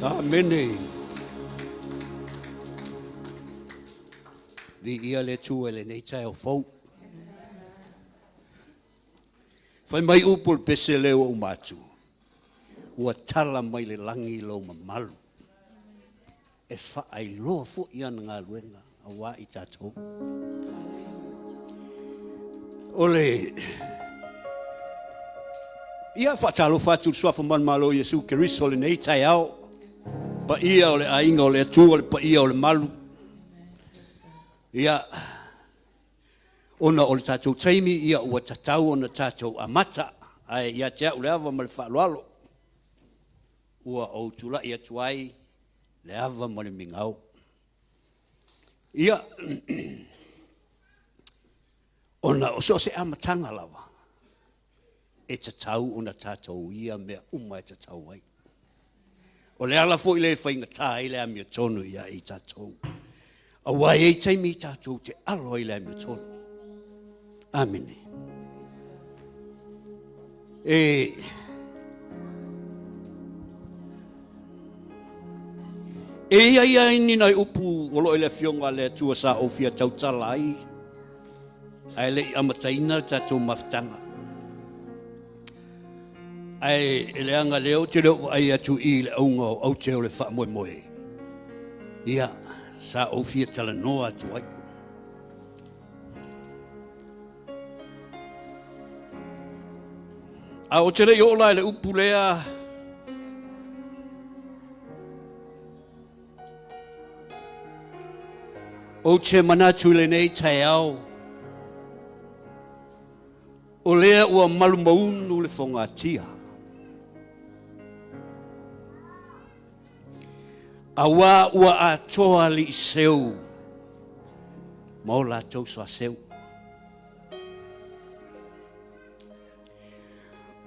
Amen. Di ia le tu ele nei tai o fou. Fai mai upul pese leo o matu. Ua tala mai le langi lo mamalu. E fa ai loa fo ia ngā luenga a wā i tātou. Ole, ia fa talo fatu swafa man malo Yesu Keriso le nei tai au. Pa ia ole ainga ole atu ole pa ia ole malu. Ia, ona ole tātou taimi, ia ua tatau ona tātou amata, ai ia tea ule ava ma le whaalualo. Ua o tula ia tuai, le ava ma le mingau. Ia, ona o so se amatanga lava, e tatau ona tātou ia mea uma e tatau ai. O le ala fo i le whainga tā i le amia tonu ia i tātou. A wai e taimi tātou te alo i le amia tonu. Amen. E ia ini nai upu olo i le fionga le tua sa ofia tau talai. Ai le amataina tātou maftanga. Ai ele anga leo te leo ai atu i le aunga au te o le wha moe moe. Ia, sa ofia tala noa atu ai. A o te rei o lai le upu lea, o te manatu le nei tai au, o lea ua malu maunu le whongatia. A wā ua atoa li seu, mau la tau soa seu.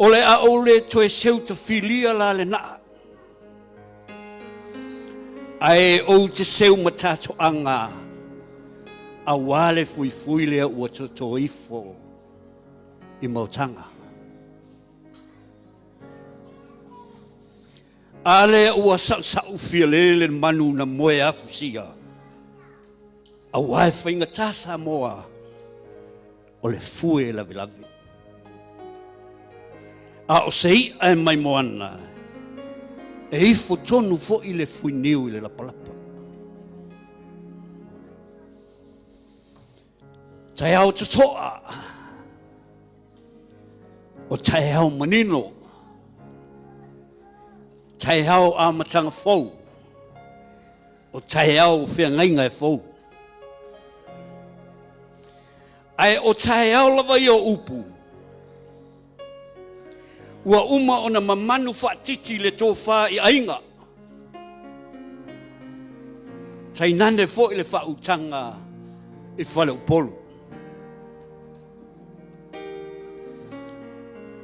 O le a ole toe seu ta filia la le naa. Ai o te seu matato anga, a wale fui fui lea ua toto ifo i mautanga. Ale ua sau fia lele manu na moe afusia. A wae whainga tasa moa o le fue lavi lavi. A o sei ai mai moana e ifo tonu fo i le fui niu i le lapalapa. Tai au tutoa o tai au manino. Tai hau a matanga fau. O tai au whia ngainga e fau. Ai o tai au lava i o upu. Ua uma o na mamanu whaatiti le tō wha i ainga. Tai nane fo i le whautanga i whale upolu.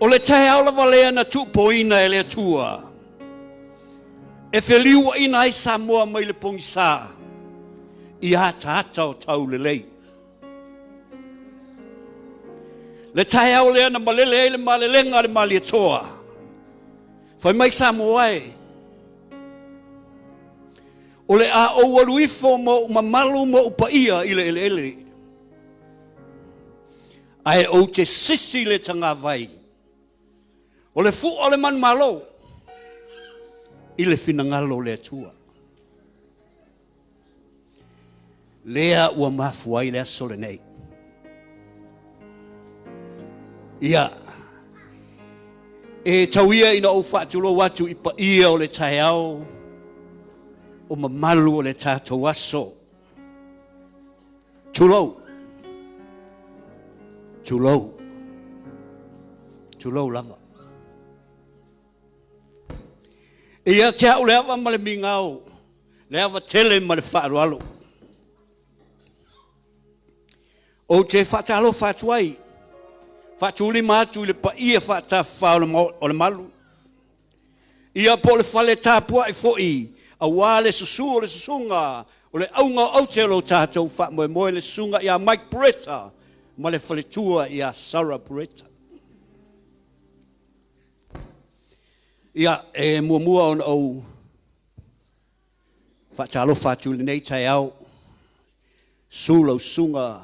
O le tai au lava lea na tupoina e lea tua. E wheliua ina ai Samoa mai le pongisa i hata o tau le lei. Le tai au lea na malele le malelenga le mali atoa. Whai mai Samoa e. O le a o waluifo mo mamalu mo upaia i le ele. Ai o te sisi le tanga vai. O le fu o le man malo. I le finangalo le atua. Lea ua mafuai lea sole nei. Ia. E tauia ina o whaatulo watu i pa ia o le tai au. O mamalu o le tātou aso. Tulou. Tulou. Tulou lava. Ia te au le awa ma le mingau, le awa tele ma le whaarualo. O te whaatalo whaatuai, whaatuli mātu le pa ia whaata whao o le malu. Ia po le whale tāpua i fo'i, a wā le susu o le susunga, o le aunga o Aotearoa tātou wha moe moe le susunga ia Mike Bretta, ma le whale tua ia Sarah Bretta. Ia, e mua ona au Alofa tuli nei tai au. Sulo sunga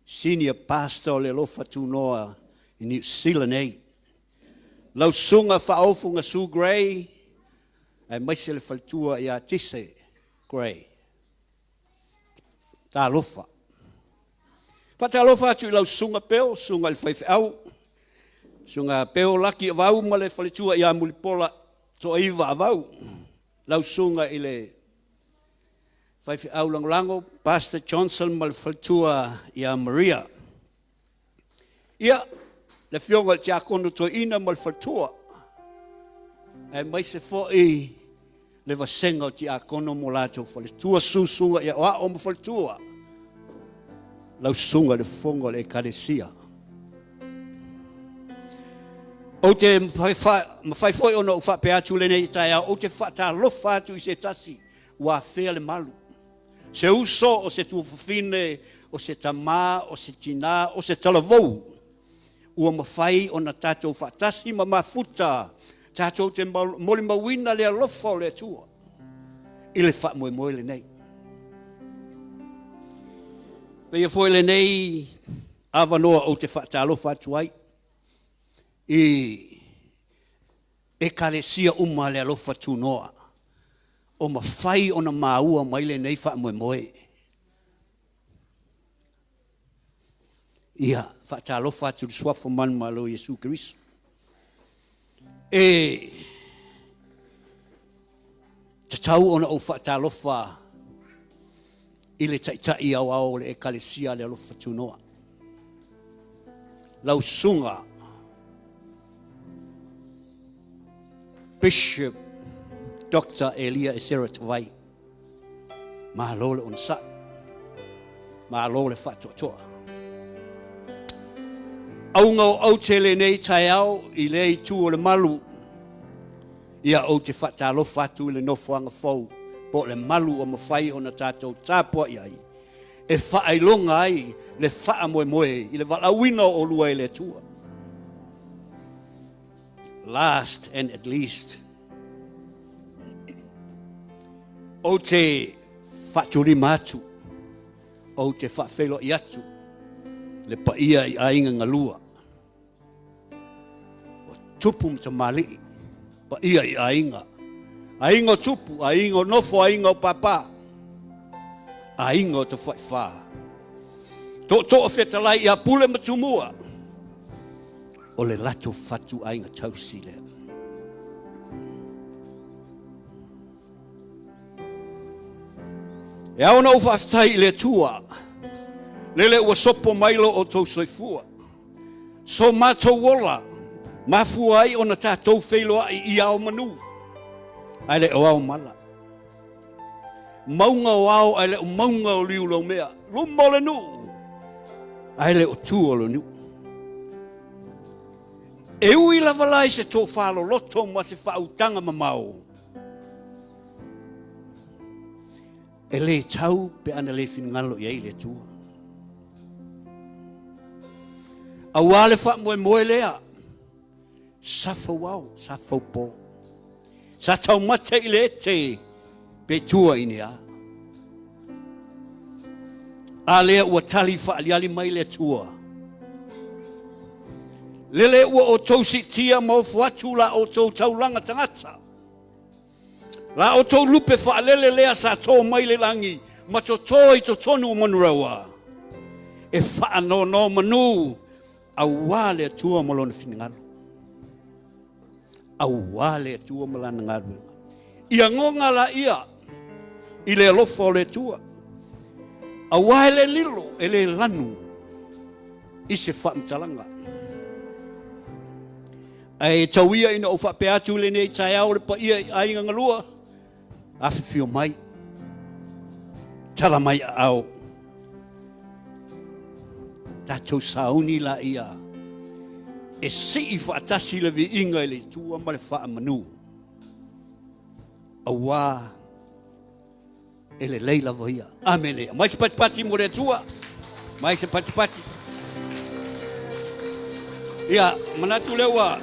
senior pastor le Alofa Tunoa in New Zealand nei. Lau sunga whaofunga Sue Gray e maise le faltua ia tise Gray. Ta alofa. Alofa tu lau sunga peo, sunga le whaife au. Sunga peo laki vau ma le faltua ia mulipola to iwa vau. Lau sunga ile whaife au lango, Pastor Johnson ma le faltua ia Maria. Ia, le fionga tia kono to ina ma le faltua. E maise fo'i le vasenga o tia kono mo lato faltua susunga ia wa o mo faltua. Lau sunga le fonga le karesia. O te mawhai foi ona ufa pe atu le nei taia, o te whata lofa atu I se tasi, wa whea le malu. Se uso o se tuafafine, o se tamā, o se tina, o se talavou. Ua mawhai ona tātou whatasi ma mafuta, tātou te moli mawina le alofa o le atua. I le wha moe le nei. Pea foi le nei, awanoa o te whata alofa atu ai. E karesia uma le Alofa Tunoa. O mawhai o na maua mai le nei wha moe. Ia, wha alofa atu suafa man malo Yesu Kiriso. Tatau ona o wha alofa I le taitai au le karesia le Alofa Tunoa. Lau sunga Bishop Dr. Elia Esera Tawai. Mahalo le onsa. Mahalo le whatotoa. Aunga o au tele nei tai au I le I tu o le malu. Ia o te whatalo whatu le nofuanga fau. Po le malu o mawhai o na tātou tāpua iai. E whaelonga ai le wha moe I le walawina o lua I le tua. Last and at least, o te whaturi matu, o te whawhelo I atu, le paia I ainga ngalua. O tupu mta mali, paia I ainga. Ainga o tupu, ainga o nofo, ainga o papa. Ainga o te whaiwha. Tō whetalai I a pule matumua. O le lato fatu ainga tausi lea. E au na uwhaftai le tua. Lele ua sopo mailo o tau soifua. So mātou wola. Mafua ai o na tātou whailoa I au manu. Ai le o au mala. Maunga o au ai le o maunga o liu lau mea. Rummo le nu. Ai le o tu o le nu. E ui lava lai se tō whalo loto ma se whautanga mamau. E le tau pe ana le whinngalo I eile tua. A wale wha moe lea. Safa wau, safa po. Sa tau mate I le te pe tua I nea. A lea ua tali wha aliali mai le tua. Lele ua o tau sitia mau fuatu la o tau taulanga tangata. La o tau lupe wha lele lea sa tō mai le langi. Ma to tō I to tonu o Manurewa. E wha no manu. A wale atua malona whinangalo. A wale atua malana ngadu. Ia ngonga la ia. I le alofa o le tua. A wale lilo e le lanu. I se wha mtalanga. Ai tauia ina o whape atu le nei tai au le pa ia ainga ngalua. Afi fio mai. Tala mai au. Tatou sauni la ia. E si I whaatasi le vi inga le tua ma le wha manu. Awa. E le leila voia. Amele. Mai se pati mo le tua. Mai se pati. Ia, manatu lewa.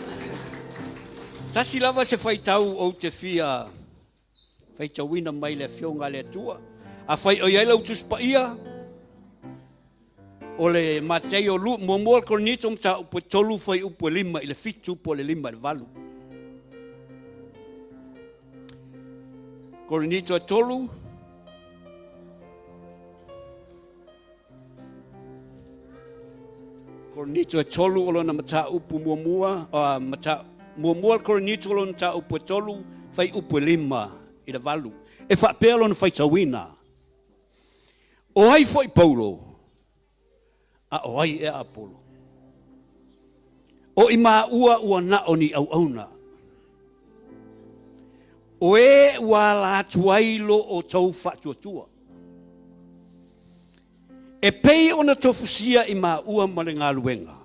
Tasi lava se whaitau o te fia Fai tawina mai le fionga le tua. A fai o yela utus pa ia. O le matei o lu mo kornito mta upo tolu fai upo lima ile fitu upo le lima le valu. Kornito e tolu. Kornito e tolu o lona mata upo muamua, mata muamua kornito o lona mata upo tolu fai upo lima ile valu. E fa pelo na fai tawina. O ai foi Paulo. A o ai e Apolo. O ima ua na oni au auna. O e wala tuailo o tau fatuatua. E pei ona tofusia ima ua malenga luenga.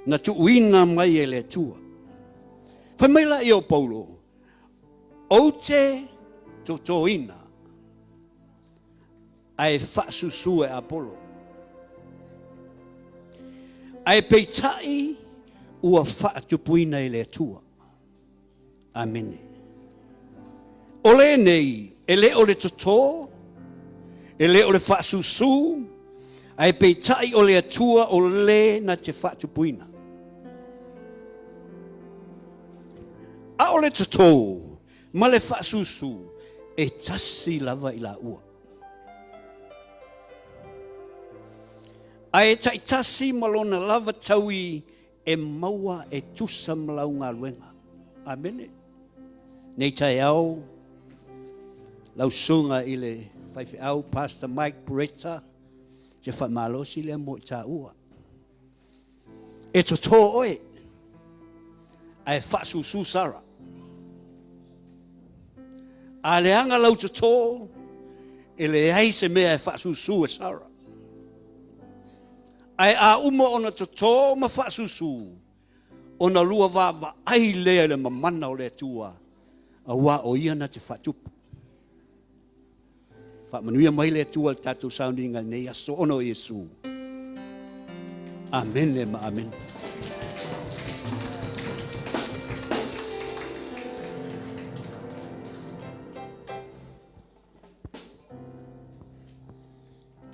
Na tuuina mai e le tua. Fai maila i o Paulo. O te totoina. Ai fasusu e Apolo. Ai peitai ua whaatupuina i le tua. Amene. O le nei, e le o le toto, e le o le whaasusu, ai peitai o le atua o le na te whaatupuina. A o le toto, ma le whaasusu, e tasi lava i la ua. Ai taitasi malona lava taui e maua e tusa malau ngā luenga. Amene. Nei tai au, lau sunga i le whaifi au, Pastor Mike Bureta, te whamalosi le mo i tā ua. E to tō oe, ai whasusu sara. A le anga lau to tō, e le aise mea e whasusu e sara. Ai a uma ona toto ma whaasusu. Ona lua wa ai lea le mamana o le tua. A wā o ia na te whatupu. Whamanuia mai le tua le tātou soundinga nei aso ono Yesu. Amen le ma amen.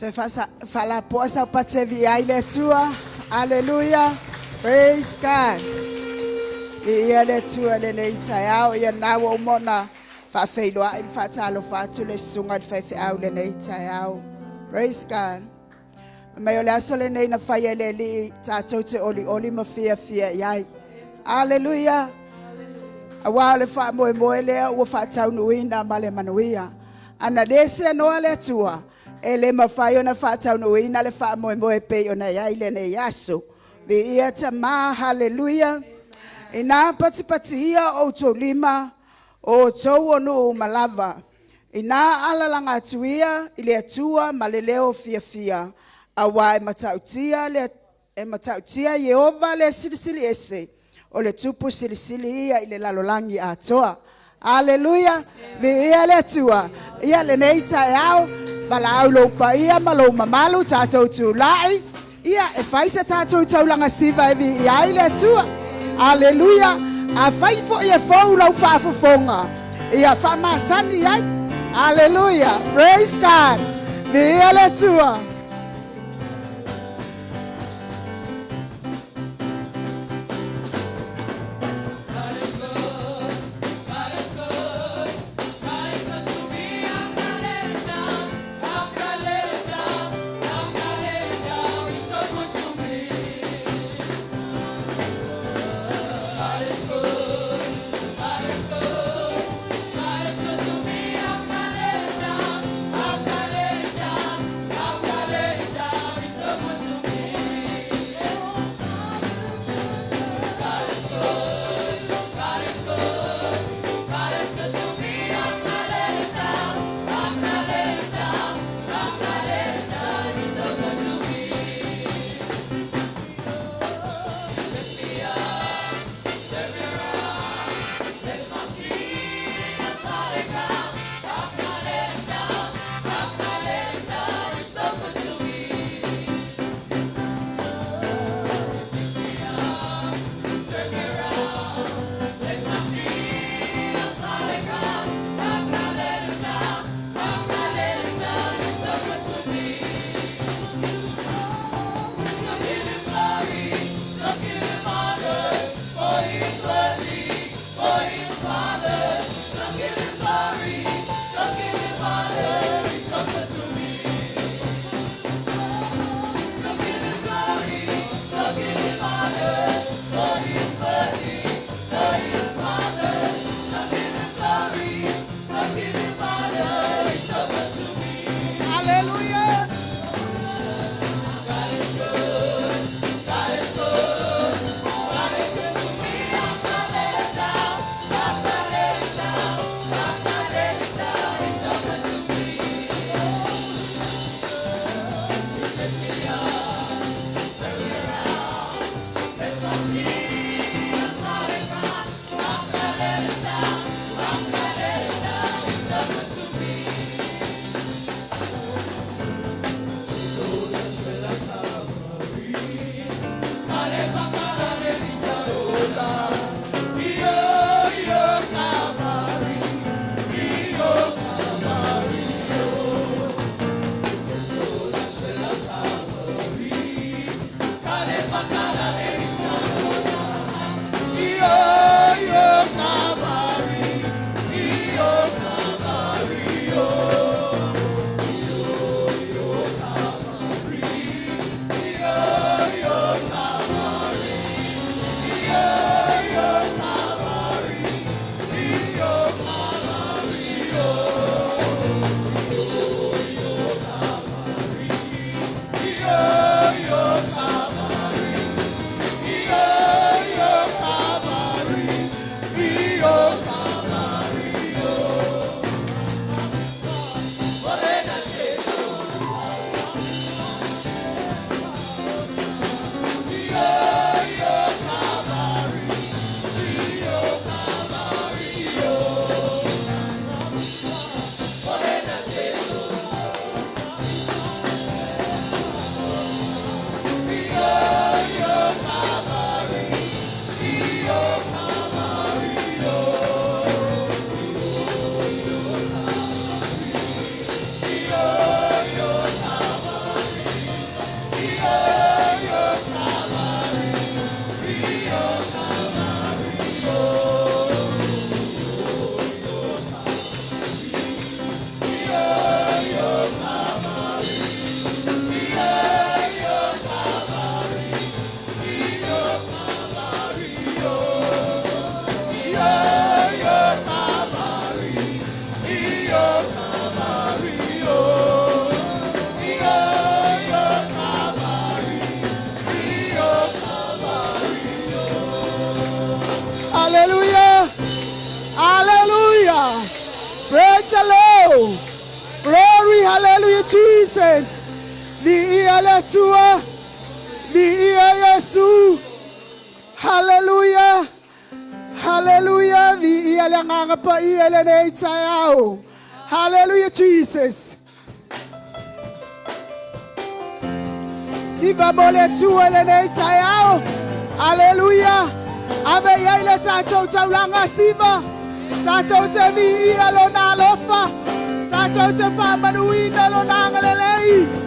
Te fala posa patevi ai le tua. Hallelujah. Praise God. Ia le tua le nei tai au ia nawa umona fa feiloa in fa talo fa tu le sunga fa fe au le nei tai au. Praise God. Mai ole aso le nei na fa le li tatou te oli ma fia iai. Hallelujah. Awa le fa mo le o fa tau nuina ma le manuia. Ana lese no ale tua. Ele mafai ona whatau no ina le wha moe pe ona iai le ne yaso. Vi ia ta ma, hallelujah. Ina pati ia o to lima, o tau onu malava. Ina alalanga tuia, ile atua maleleo fia. Awa e matautia Yehova le silisili ese. O le tupu silisili ia ile lalolangi atoa. Hallelujah. Vi ia le tua. Ia le neita yao. Balau lo pa ia malo mamalu tatou tu lai ia e faisa tatou tau langa siva e vi ia ile tua. Hallelujah. A fai fo ia fo lo fa fo fonga ia fa masani ai. Hallelujah. Praise God. Vi ile tua. Hallelujah, Jesus. Lialetua. Yesu. Hallelujah. Hallelujah. Lialanganga ialeneitayao. Hallelujah, Jesus. Siva mole tu eleneitayao. Hallelujah. Ave yaile tato taulanga siva. Tato te vi alona alofa. Tato te fa manuina alona ngalelei.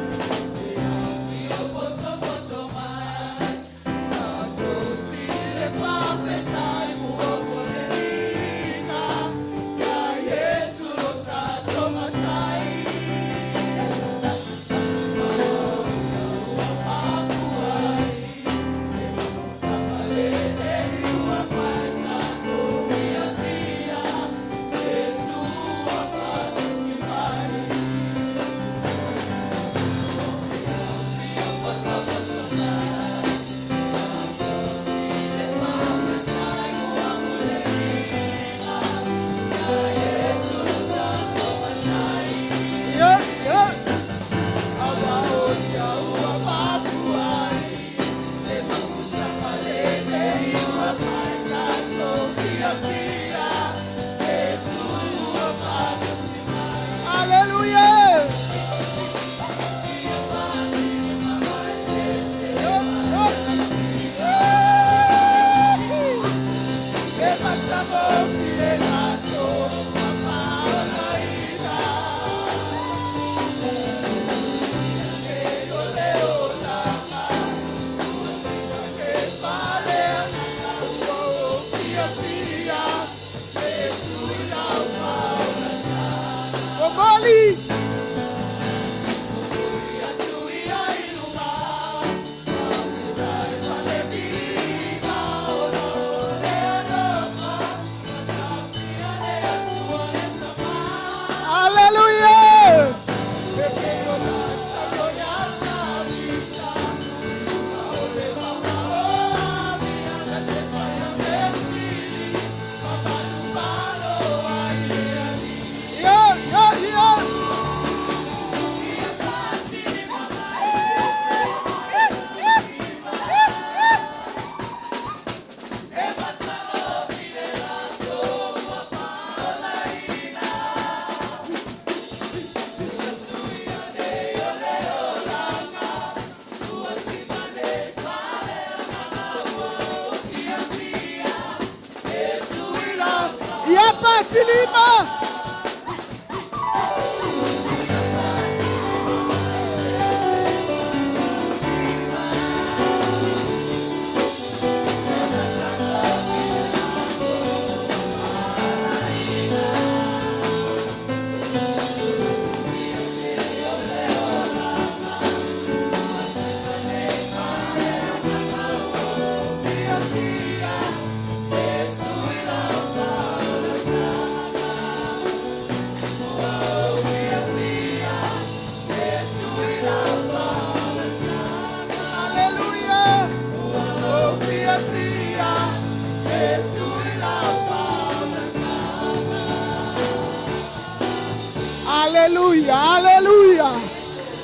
Hallelujah, hallelujah,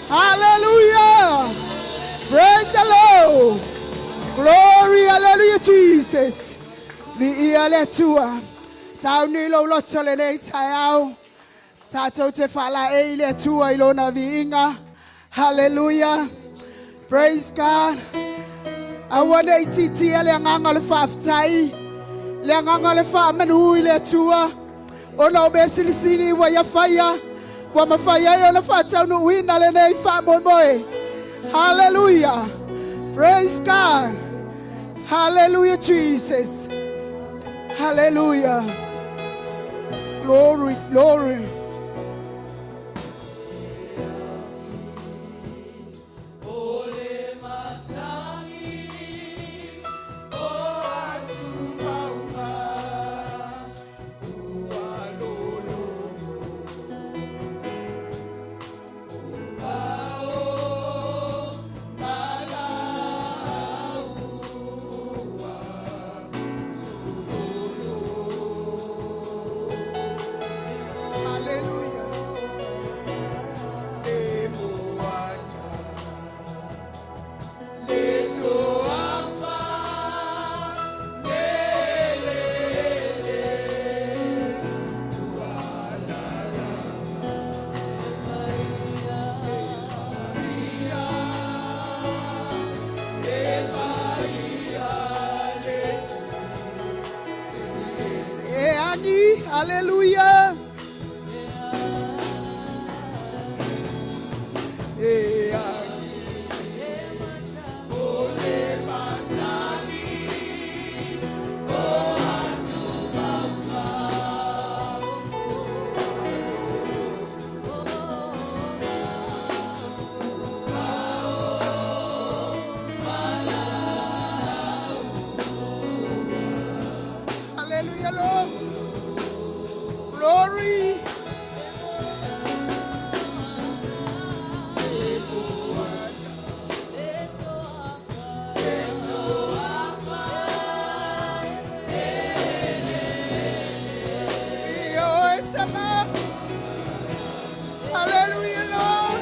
hallelujah. Praise the Lord. Glory, hallelujah, Jesus. The Ialetua. Saunilo Lotolene Tayao. Tato Tefala Eile Tua Ilona Vinga. Hallelujah. Praise God. I want to titi Leangal Faftai. Leangal Famanu Ile Tua. Ono Besilisini Wayafaya. Wamafaya on the Fata no win Alene Famoy. Hallelujah. Praise God. Hallelujah, Jesus. Hallelujah. Glory, glory. Hallelujah. Hallelujah. Hallelujah, Lord. Glory. Hallelujah, Lord.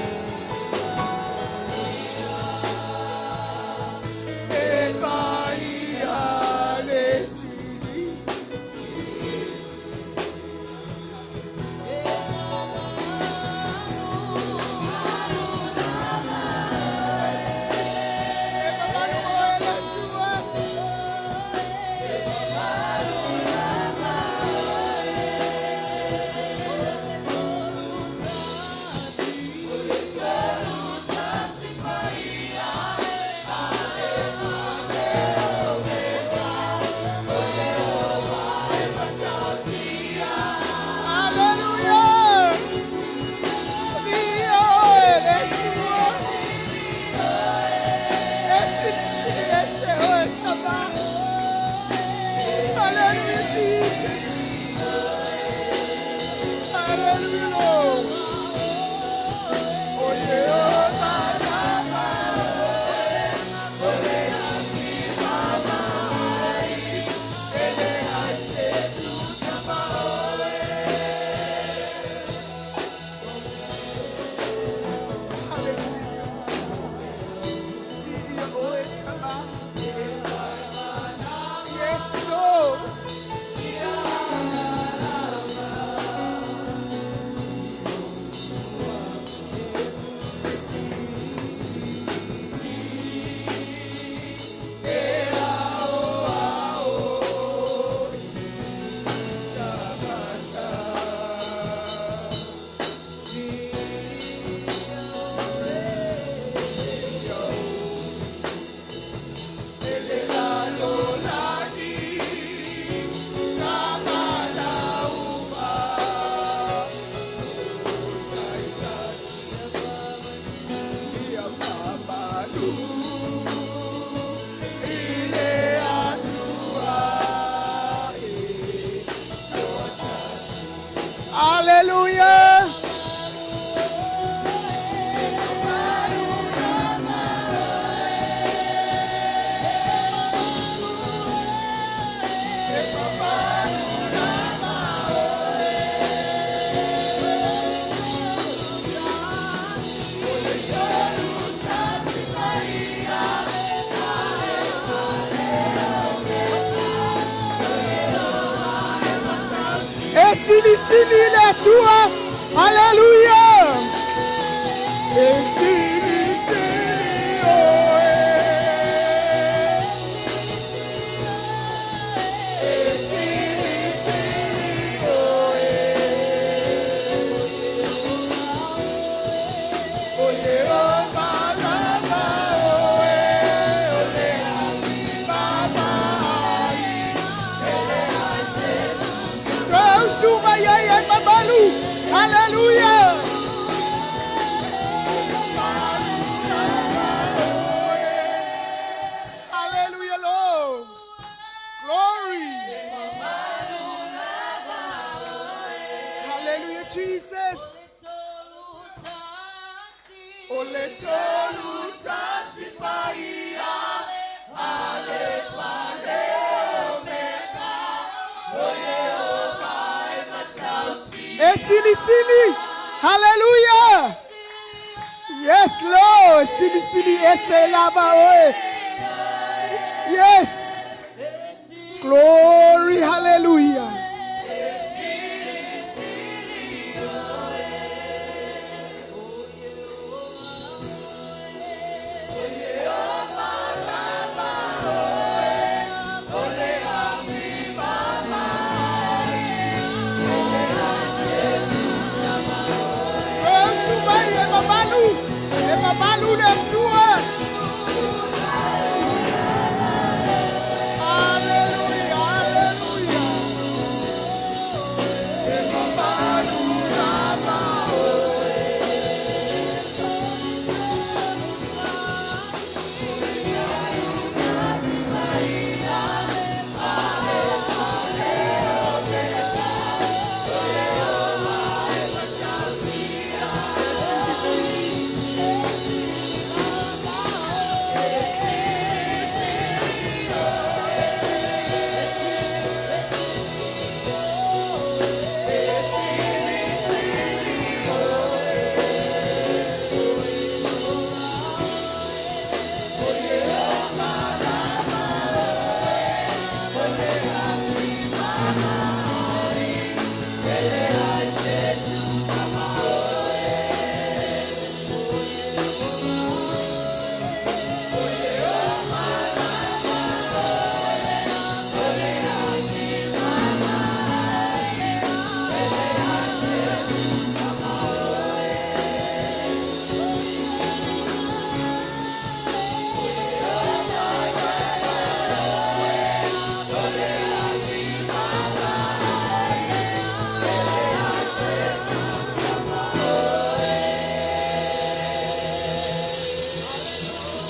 Hallelujah. Sili la tua. Hallelujah. Sili oh. Hallelujah. Hallelujah, Lord. Glory. Hallelujah, Jesus. Sili. Hallelujah. Yes, Lord. Sili. Yes. Glory. Hallelujah. Mabalu le tua. Hallelujah, hallelujah. Mabalu lama.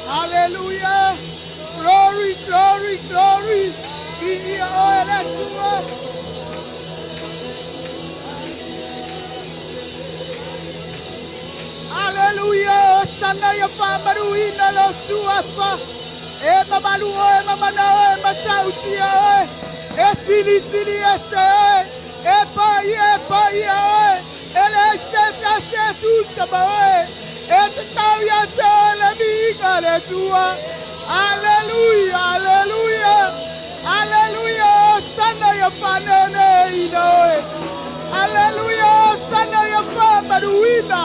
Hallelujah. Glory, glory, glory. Hallelujah. Sana ya famaru ina lo suafa. E mabalu e mamana e matauti e. E sili ese. E pa e. Ele se tu sabae. E tawia te le miga le tua. Hallelujah, hallelujah. Hallelujah. Sana ya fanene inoe. Hallelujah. Sana ya famaru ina.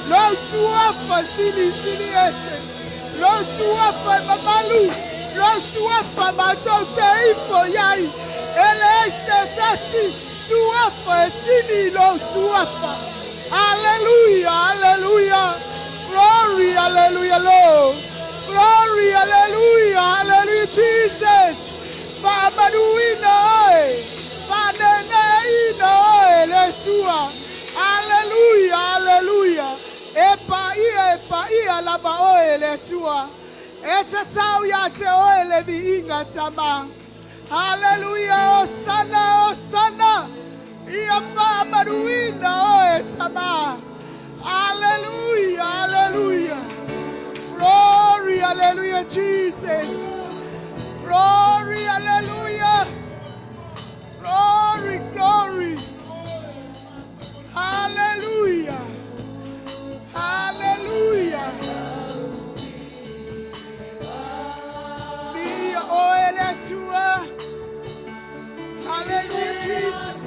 Lo suafa sili ese. Lo suafa mamalu. Lo suafa matote ifo yai. Ele se tasi. Suafa sili lo suafa. Hallelujah, hallelujah. Glory, hallelujah, Lord. Glory, hallelujah, hallelujah, Jesus. Fabaduina, Fadeneina, Letua. Hallelujah, hallelujah. Epa ia laba oele tua. Etatau ya te oele vi inga tama. Hallelujah, Osana, Osana. Ia fabaduina oe tama. Hallelujah, hallelujah. Glory, hallelujah, Jesus. Glory, hallelujah. Glory, glory. Hallelujah. Hallelujah. Via oele tua. Hallelujah, Jesus.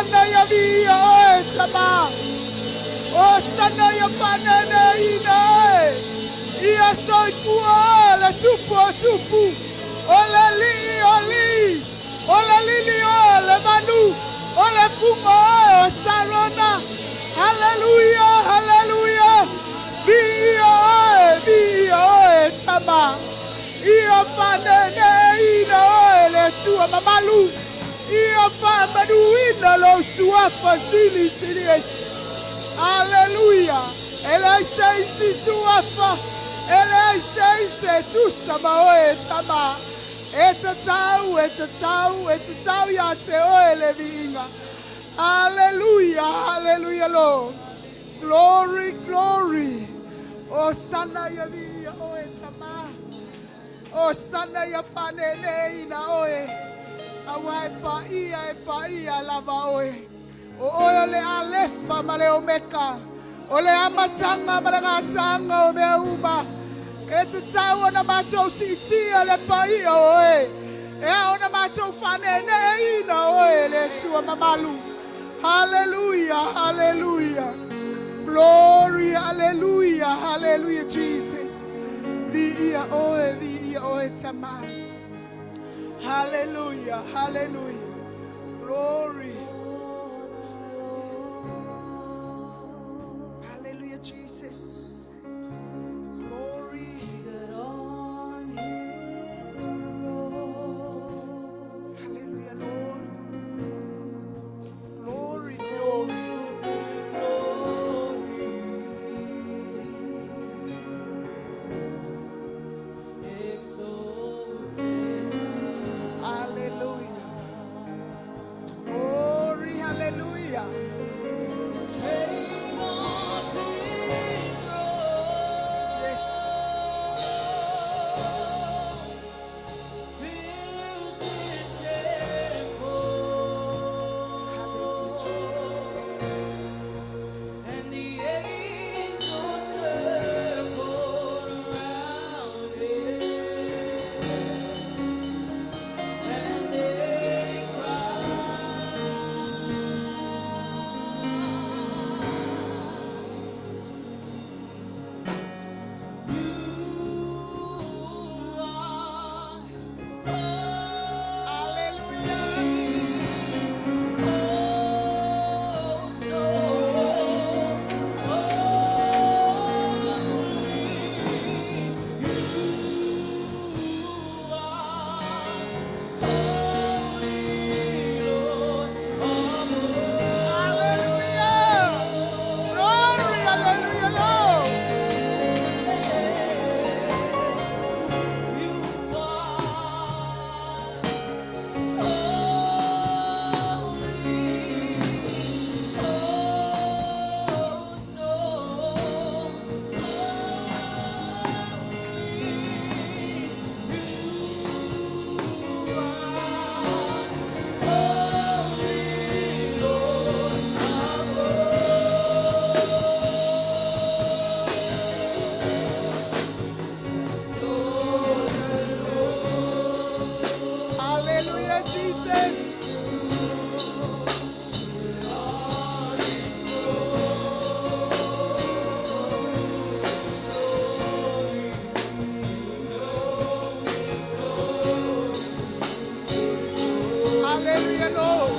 sana ya via oe sama. O sana ya fanene ina. Ia soi pua le tupu. Ole li oli. Ole lili ole manu. Ole fungo o sarona. Hallelujah, hallelujah. Via oe sama. Ia fanene ina le tua mamalu. Ia famanuina lo sua fasili silies. Hallelujah. Ele sei suafa. Ele sei tu sama oe sama. Etatau ya te oe le vinga. Hallelujah, hallelujah, Lord. Glory, glory. O sana ya via oe sama. O sana ya fanene ina oe. Awa e paia lava oe. O oe le alefa ma le omeka. O le amatanga ma le ngatanga o me uma. E te tau ona matou sitia le paia oe. E ona matou fanene ina oe le tua mamalu. Hallelujah, hallelujah. Glory, hallelujah, hallelujah, Jesus. Via oe tamai. Hallelujah, hallelujah. Glory. Hallelujah, Jesus. Glory. Hallelujah, Lord. Glory, glory. Yes. Hallelujah. Glory, hallelujah. Yes. Hallelujah, Jesus. And the angels circled around it, and they Hallelujah. Glory, hallelujah, Lord. Hallelujah, Jesus. Hallelujah, Lord.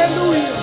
Hallelujah.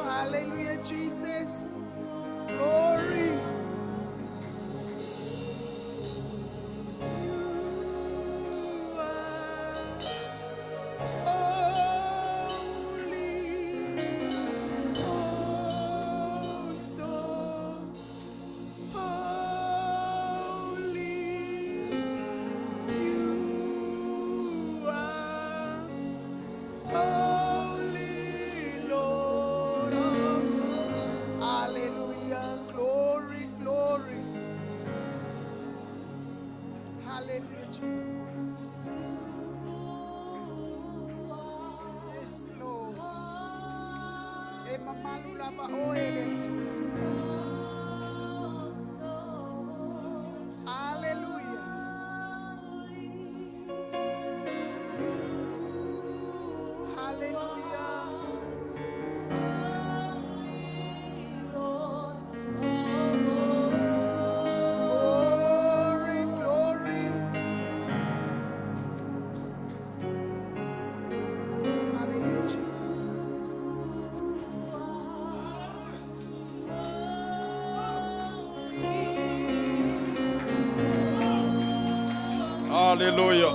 Hallelujah, Jesus. Glory. You are holy. Oh, so holy. You are holy, Lord. Hallelujah. Glory, glory. Hallelujah, Jesus. Yes, Lord. Emamalulaba oeletu. Hallelujah. Hallelujah. Glory, glory. Hallelujah, Jesus. Hallelujah.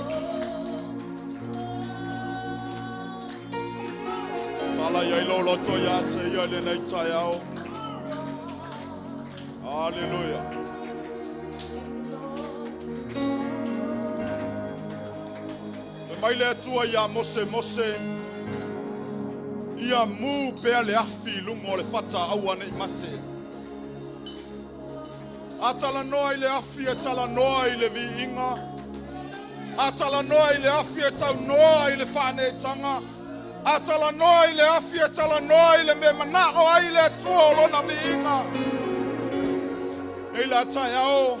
Tala ya ilolo to ya te ya le nei taiao. Hallelujah. Le maile atua ya mose mose. Ia mu pe le afi lungo le fata awana i mate. Atala noa ile afi atala noa ile viinga. Atala noa ile afi atau noa ile whane tanga. Atala noa ile afi atala noa ile me manao a ile tua lona viinga. Ile ataiao.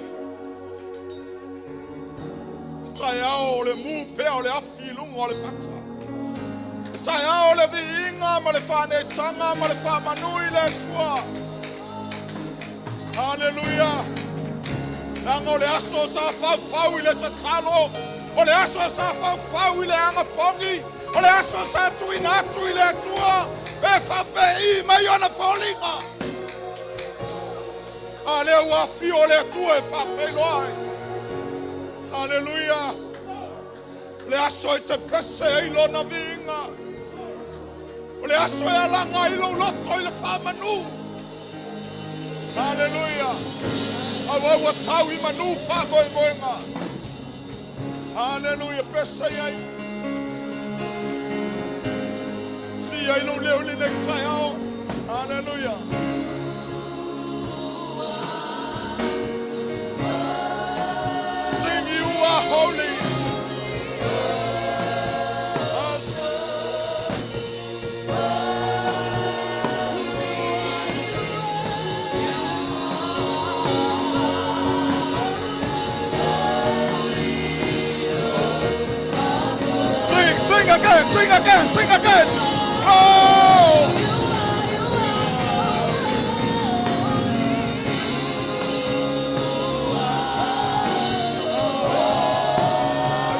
Ataiao le mu pea le afi lungo le fata. Ataiao le viinga ma le whane tanga ma le whamanu ile tua. Hallelujah. Nanga o le aso sa fau ile tatalo. O le aso sa fau ile anga pongi. O le aso sa tuinatu ile tua. E whape i mai ona wholinga. A le wafi o le tua e whawhenoi. Hallelujah. Le aso i te pese e ilona vinga. O le aso e alanga ilo loto i le whamanu. Hallelujah. Awa tau i manu whamoe moenga. Hallelujah. Pesa iai. Si iai lo leo li nek tai ao. Hallelujah. Sing you are holy. Yes. Sing again, sing again, sing again. Oh!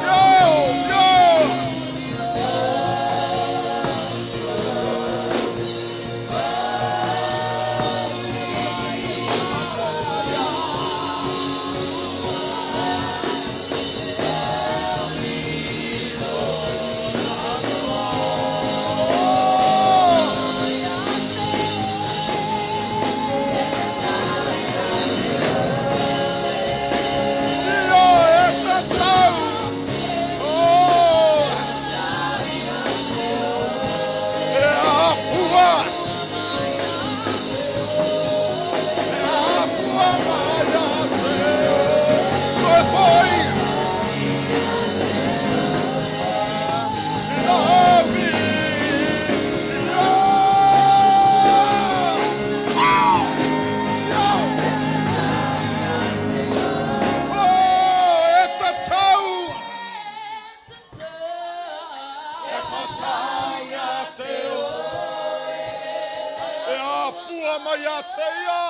Yo, yo! fua mai a te ia.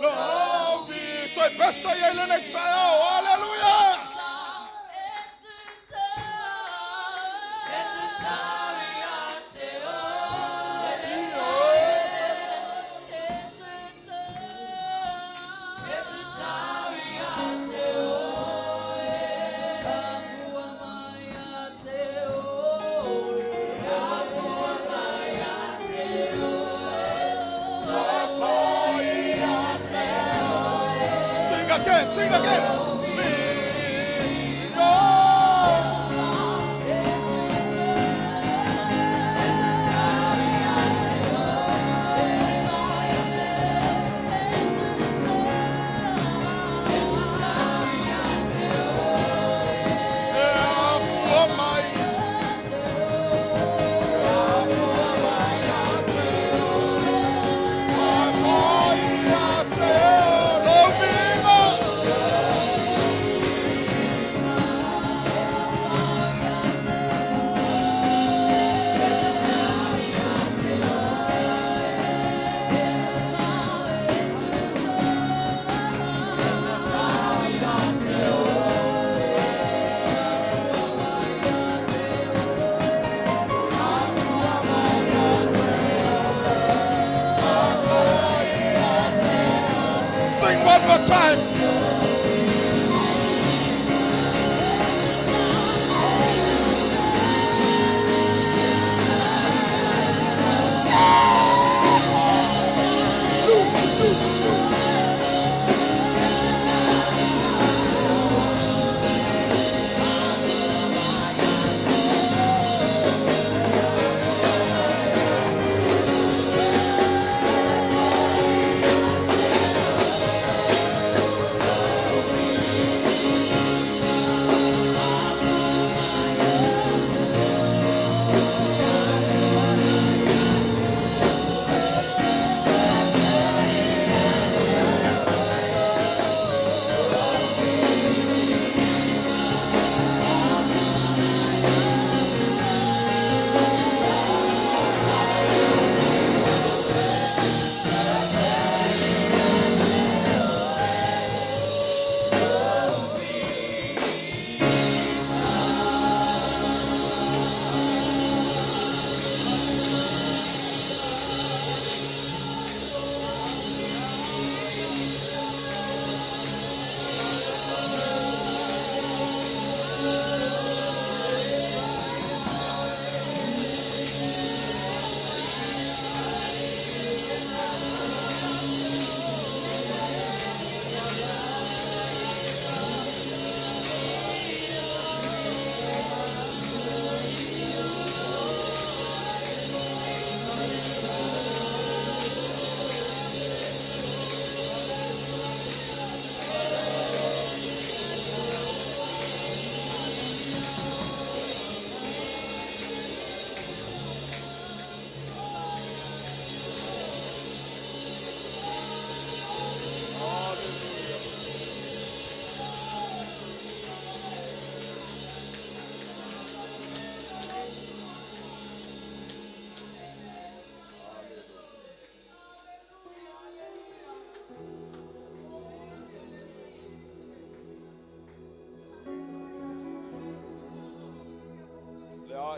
Lovi, toi pesa ia ile nei tae au. Hallelujah. Sing again. One more time.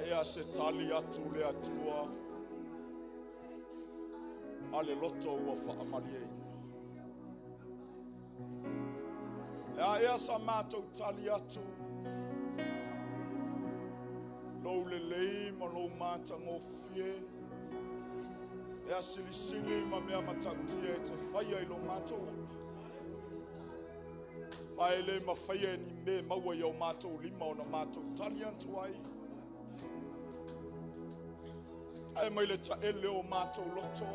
Ea se tali atu le atua ale loto ua whaamaliei. Ea sa mātou tali atu lou le lei ma lou mātango fie. Ea sili ma mea matautia e te whaia I lo mātou. Ai le ma whaia ni me maua iau mātou lima o na mātou tali atu ai. Ai mai le taele o mātou loto.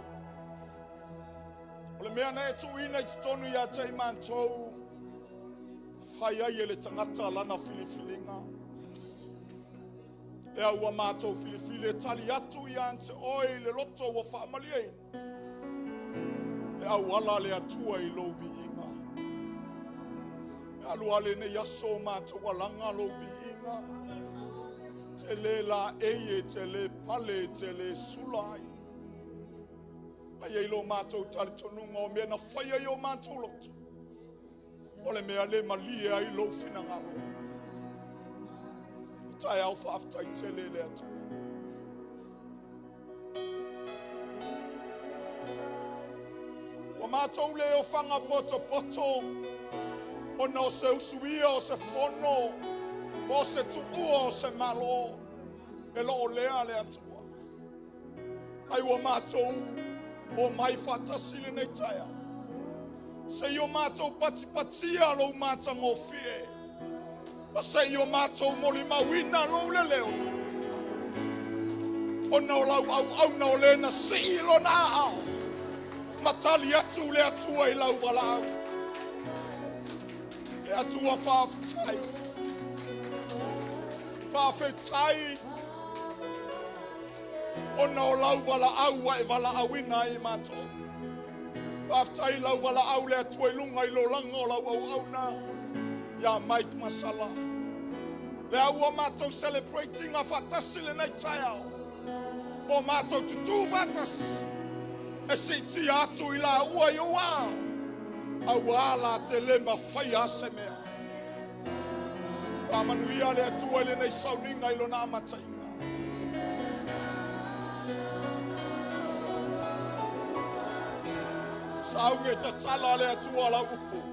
O le mea nei tu ina I tonu ia tei mātou. Whai ai e le tangata lana filifilinga. Ea ua mātou filifili e tali atu ia ante oi le loto ua whaamaliei. Ea uala le atua I lo vi inga. Aluale ne yaso mato walanga lo biinga. Tele la eye, tele pale, tele sulai. Aye lo mato tali tonunga o mea na whaia yo mato loto. Ole mea le malia ai lo fina ngalo. Tai Alpha after tele le atu. Wa mato le o fanga poto poto. Ona o se usuia o se fono. O se tuua o se malo. E lo o lea le atua. Ai wa mato o mai fatasile nei taia. Se yo mato pati patia lo mata ngofie. Se yo mato moli mawina lo le leo. O na o lau au na o le na si lo na au. Matali atu le atua I lau walau. Le atua whawhitai. Whawhitai. O na o lau wala au wa e wala awina I mato. Whawhitai lau wala au le atua I lunga I lo langa o lau au na. Ya Mike Masala. Le aua mato celebrating a fatasile nei taia. O mato tutu vatas. E si ti atu I la ua I oa. Awala te le mawhaia se mea. Whamanuia le atua le nei sauninga I lo na matainga. Saunge tatala le atua la upo.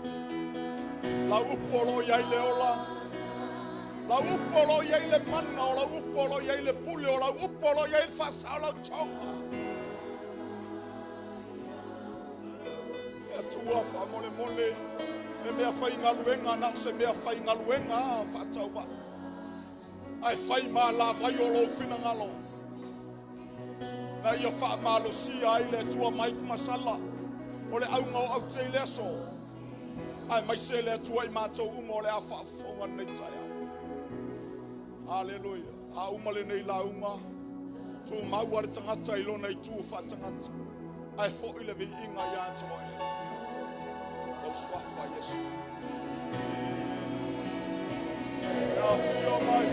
La upolo iai le ola. La upolo iai le mana o la upolo iai le pule o la upolo iai le whasa o la tonga. E tua whamole mole. E mea whainga luenga na se mea whainga luenga whatau wa. Ai whai maa la vai o lo whina ngalo. Na ia wha malo si ai le tua Mike Masala. O le aunga o au te le aso. Ai mai se le atua I mātou uma o le a whaafonga nei taia. Hallelujah. A uma le nei la uma. Tu maua le tangata I lona I tu whatangata. Ai fo I le vi inga I ato e. O swafa Yesu. Ia fio mai.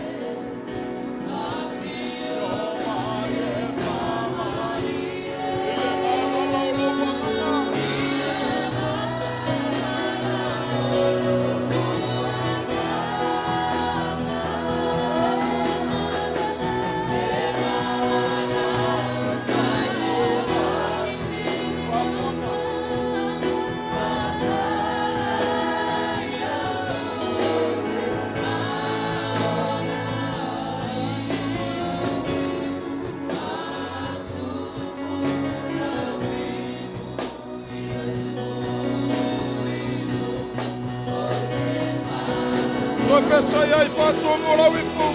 Pesa ia I whatongo la wipu.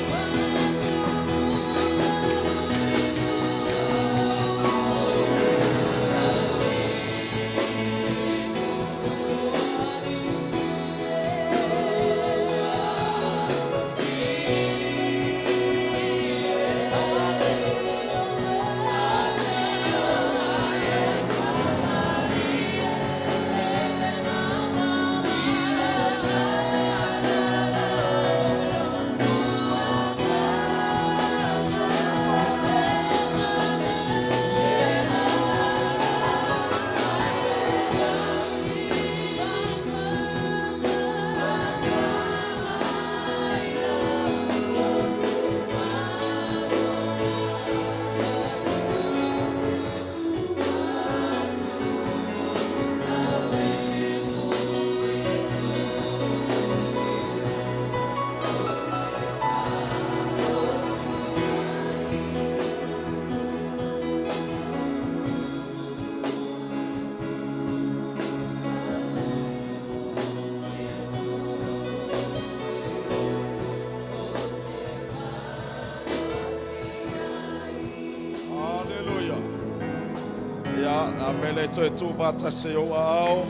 Na mele to tu vata se o ao.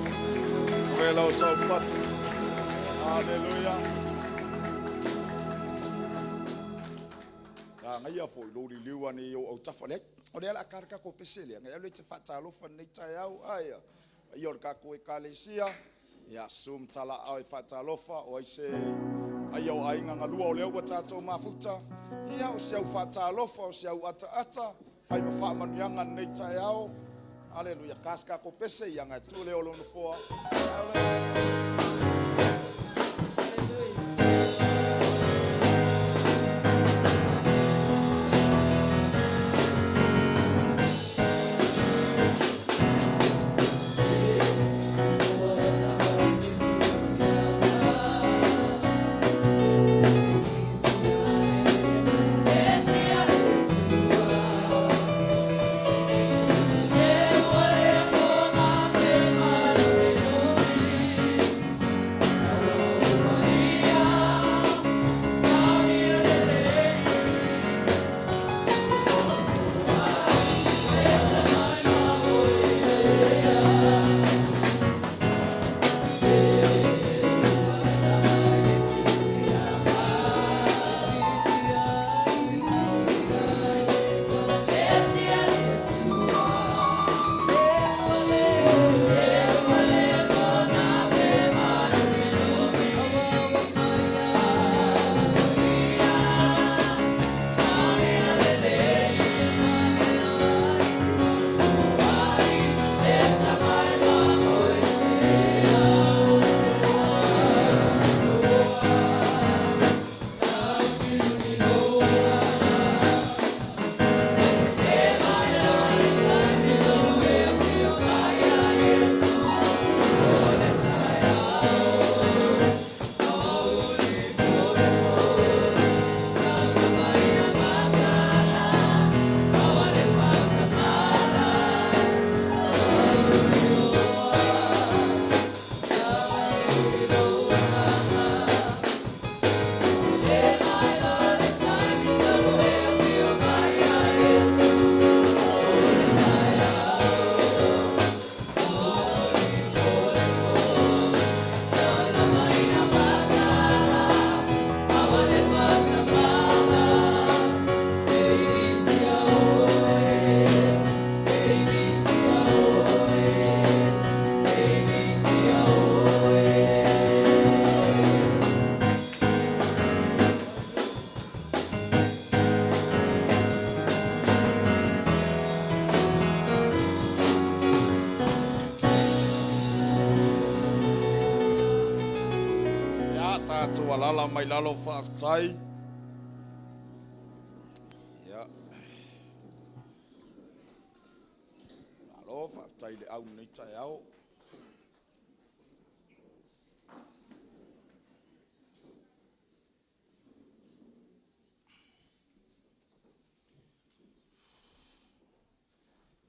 Vela so pat. Hallelujah. Ya ngai fo lo li liwa ni o tafale. O le la karka ko pesele. Ngai le te fata Alofa nei tai au. Ai. Ior ka ko ekalesia. Ya sum tala au fata alofa o se ai au ai nga lua o leo tato mafuta. Ia o se au fata alofa o se au ata fai ma fa manuanga nei tai au. Haleluya kaska ko pese yang tu leo lo no foa. Tu walala mai lalo faftai. Ya. Lalo faftai le au nei tai au.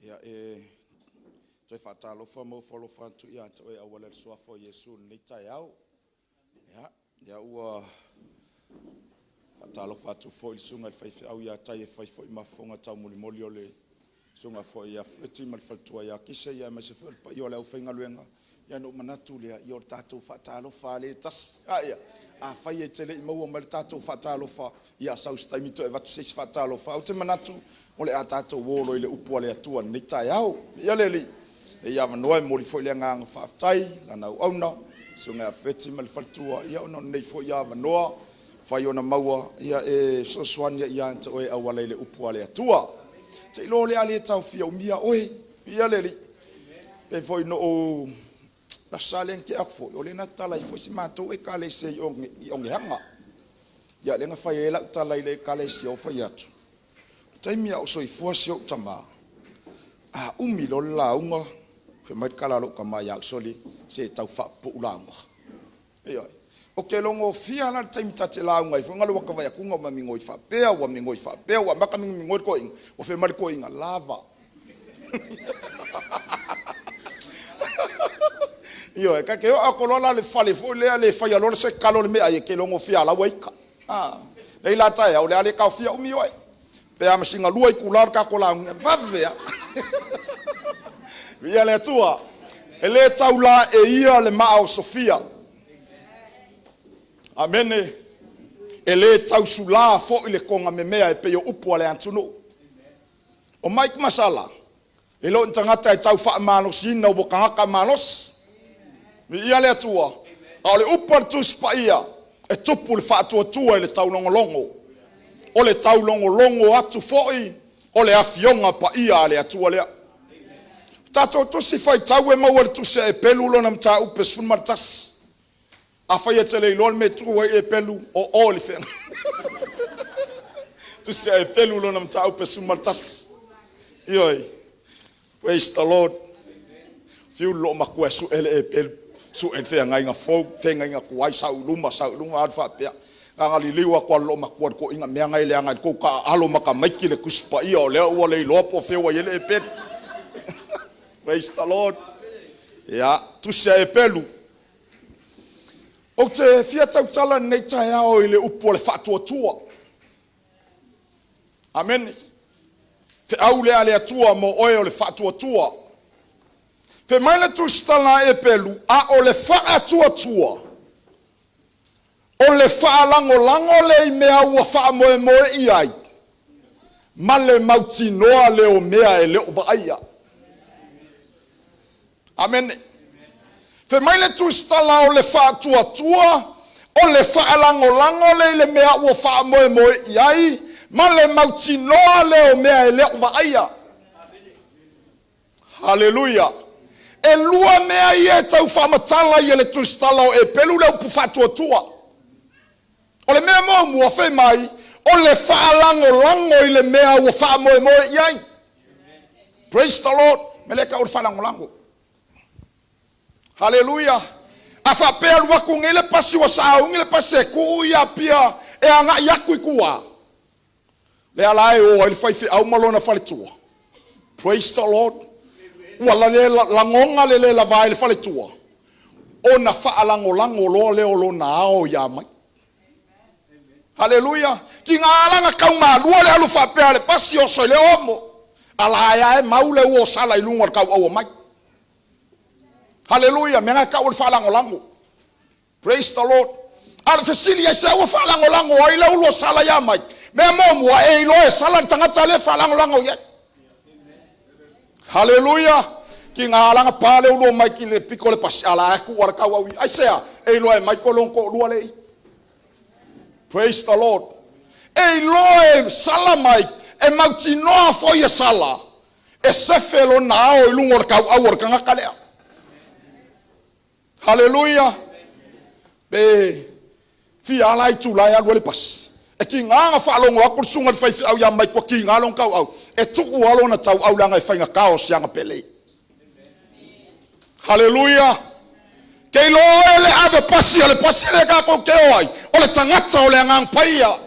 Ya toi fatalo fa mo follow fa tu ya toi awala so fo Yesu nei tai au. Ya ua fatalo fatu fo il sunga fai au ya tai fai fo mafonga tau moli ole sunga fo ya feti mal faltua ya kise ya me se fo pa yo le fai ngaluenga ya no manatu le yo tatu fatalo fa le tas ya a fai tele mo mal tatu fatalo fa ya sau staimi to evatu se fatalo fa o te manatu ole atato wolo ile upu le atua ni tai au ya le ya manoe moli fo le nga fa tai la na au sunga feti mal faltua ia ono nei fo ia manoa fai ona maua ia so swania ia to e awala ile upu ale atua te lo le ale tau fia umia oi ia leli pe foi no o la salen ke akfo o le na tala i fo si mato e kale se onge hanga ia le nga fai ela tala ile kale se o fai atu te mia o so i fo se o tama a umi lo la unga fe mai kala lo kama ya soli se tau fa po ulanga ia o ke longo fia na time tate la unga fo ngalo ka vai kunga ma mingo fa pe wa maka mingo ko ing o fe mal ko ing lava ia ka ke o akolola le fale fo le fa ya lo se kalo le me ai ke longo fia la waika le la tai o le ale ka fia umi oi pe am singa luai kular ka kola vavea via le tua ele taula e ia le mao Sofia amene ele tau sula fo ile konga memea e pe yo upu ale antuno o Mike Masala elo ntangata e tau fa manos ina o bokanga manos Mi ia le atua. A ole upa tu spa ia. E tupu le whaatua tua i le tau longo. O le tau longo atu foi. O le afionga pa ia le atua lea. Tato tusi fai tau e maua le tusi e pelu lona mta upe sfunmartas. A fai e tele ilon me trua e pelu o le whenga. Tusi e pelu lona mta upe sfunmartas. Ioi. Praise the Lord. Fiu lo makua su ele e pelu. Su e whenga inga fau, whenga inga kuai sau lunga adfa pia. Anga li liwa kwa lo makua ko inga meanga ile anga ko ka alo maka maiki le kuspa ia o lea ua le ilopo fewa ele e pelu. Praise the Lord. Ya, tusia e pelu. O te fia tau tala nei tai ao i le upo le whaatua tua. Amen. Fe au lea le atua mo oe o le whaatua tua. Fe mai le tustala e pelu a o le whaatua tua. O le whaalango le i mea ua whaamoe moe i ai. Ma le mautinoa le o mea e leo vaia. Amen. Fe mai le tustala o le whaatua tua, o le whaalango le mea ua whaamoe i ai, ma le mautinoa le o mea e leo vaia. Hallelujah. E lua mea i e tau whaamatala i le tustala o e pelu le upu whaatua tua. O le mea moa mua fe mai, o le whaalango i le mea ua whaamoe i ai. Praise the Lord. Me le ka o le whaalango. Hallelujah. A whapea lua ku ngele pasi wa saungi le pasi ku ia pia e anga iaku i kua. Le ala e o il fai au malona fale tua. Praise the Lord. Wala le langonga le la vai le fale tua. O na whaalango lo le o lo na ao ia mai. Hallelujah. Ki ngā alanga kau ngā lua le alu whapea le pasi o soi le omo. Ala ia e maule ua sala i lunga kau au mai. Hallelujah. Menga ka ul falango. Praise the Lord. Al fesilia se ul falango ai le ul sala ya mai. Me mo e lo e sala tangata le falango ye. Hallelujah. Ki ngala pale ul mai ki le piko le pasala ku war ka wa ai sea e lo e mai ko lonko lu le. Praise the Lord. E lo e sala mai e mautinoa fo ye sala. E se felo na o lungo ka awor ka ngakale. Hallelujah. Be fi alai tu lai alu le pas. E ki nga whaalongo aku sunga fai au ya mai ko ki nga long kau au. E tuku alo na tau au langa fai nga kaos yang pele. Hallelujah. Ke lo ele ave pasi le ka ko ke oi. O le tangata o le ngang paia.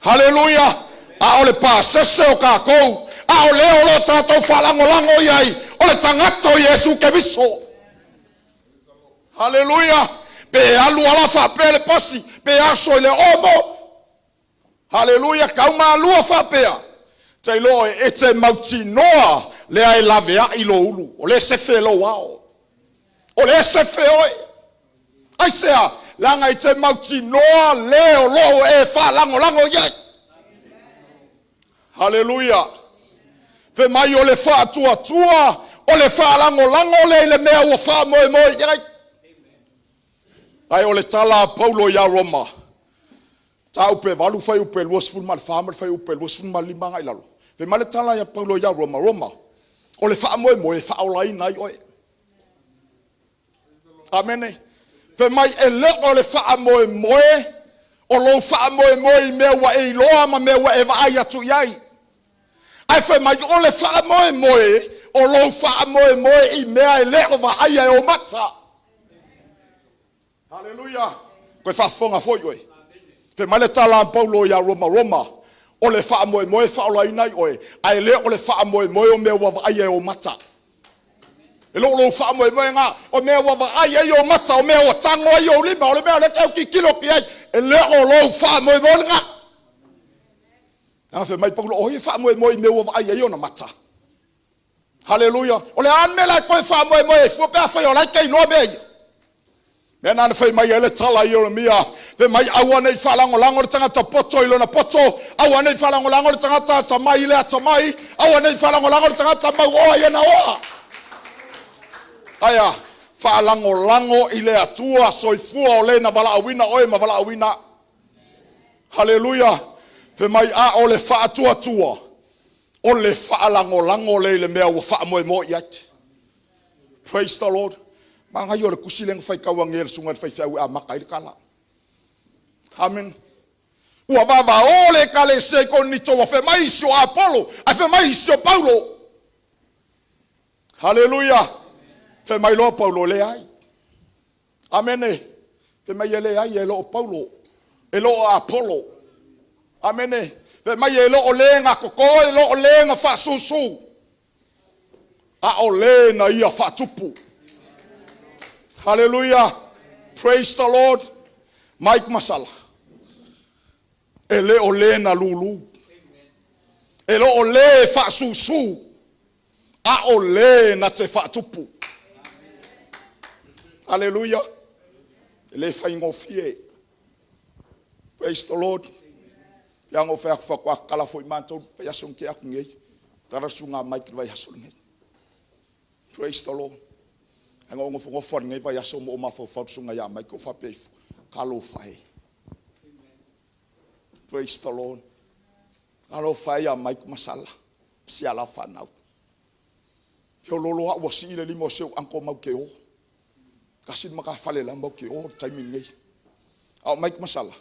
Hallelujah. A o le pa sese o ka ko. A o le o lo tato whalango iai. O le tangata o Yesu ke viso. Hallelujah. Pe alu ala fa pe le pasi, pe aso le omo. Hallelujah. Kau ma alu fa pe. Te lo e te mauti noa le ai lavea i lo ulu. O le se fe lo wao. O le se fe oi. Ai sea, langa i te mauti noa le o lo e fa lango ye. Hallelujah. Fe mai o le fa tua, o le fa lango le mea o fa moe ye. Ai o le tala Paulo ia Roma. Ta upe valu fai upe luas fun mal farmer fai upe luas fun mal limanga ilalo. Ve male tala ia Paulo ia Roma. O le fa moe fa olai nai oi. Amen. Ve mai ele o le fa moe o lo fa moe me wa e loa ma me wa e va ia tu yai. Ai fe mai o le fa moe o lo fa moe I mea ele o va ia o mata. Hallelujah. Koe whafonga foi oe. Te male tala Paulo ia Roma. O le wha moe whaola inai oe. Ai le o le wha moe o mea wawa ai o mata. E lo wha moe ngā. O mea wawa ai o mata. O mea o tango ai o lima. O le mea le kau ki kilo ki ai. E le o lo wha moe ngā. Nga whi mai Paulo. O hi wha moe mea wawa ai o na mata. Hallelujah. O le an mea lai koe wha moe. Fupea whai o lai kei noa mea. Nena fai mai ele tala i mia. Fe mai awane I whalango le tangata poto I lona poto. Awane I whalango le tangata tamai le atamai. Awane I whalango le tangata mau oa I na oa. Aya. Whaalango i le atua soifua o le na wala awina oe ma wala awina. Hallelujah. Fe mai a o le whaatua tua. O le whaalango le mea ua whaamoe i ati. Praise the Lord. Mangai o le kusileng whai kauange le sunga le whai whiau a maka i le kala. Amen. Ua wawa o le kale se konito wa fe mai sio Apollo. A fe mai sio Paulo. Hallelujah. Fe mai lo Paulo le ai. Amen. Fe mai le ai e lo Paulo. E lo Apollo. Amen. Fe mai e lo lenga koko e lo lenga fa susu. A o le na ia fa tupu. Hallelujah. Praise the Lord. Mike Masala. Ele o le na lulu. Ele o le fa susu. A o le na te fa tupu. Hallelujah. Ele fa ingofie. Praise the Lord. Yang o fa fa kwa kala foi manto fa yasun ki ak ngei. Tara sunga Mike vai yasun ngei. Praise the Lord. Ang o ngo fo ngei va yasun mo ma fo sunga ya Mike ko fa pe Alofa. Praise the Lord. Alofa ya Mike Masala. Si Alofa now. Yo lolo wa si le limo se anko mau ke o. Kasi maka fale la mau ke o timing ngai. Au Mike Masala.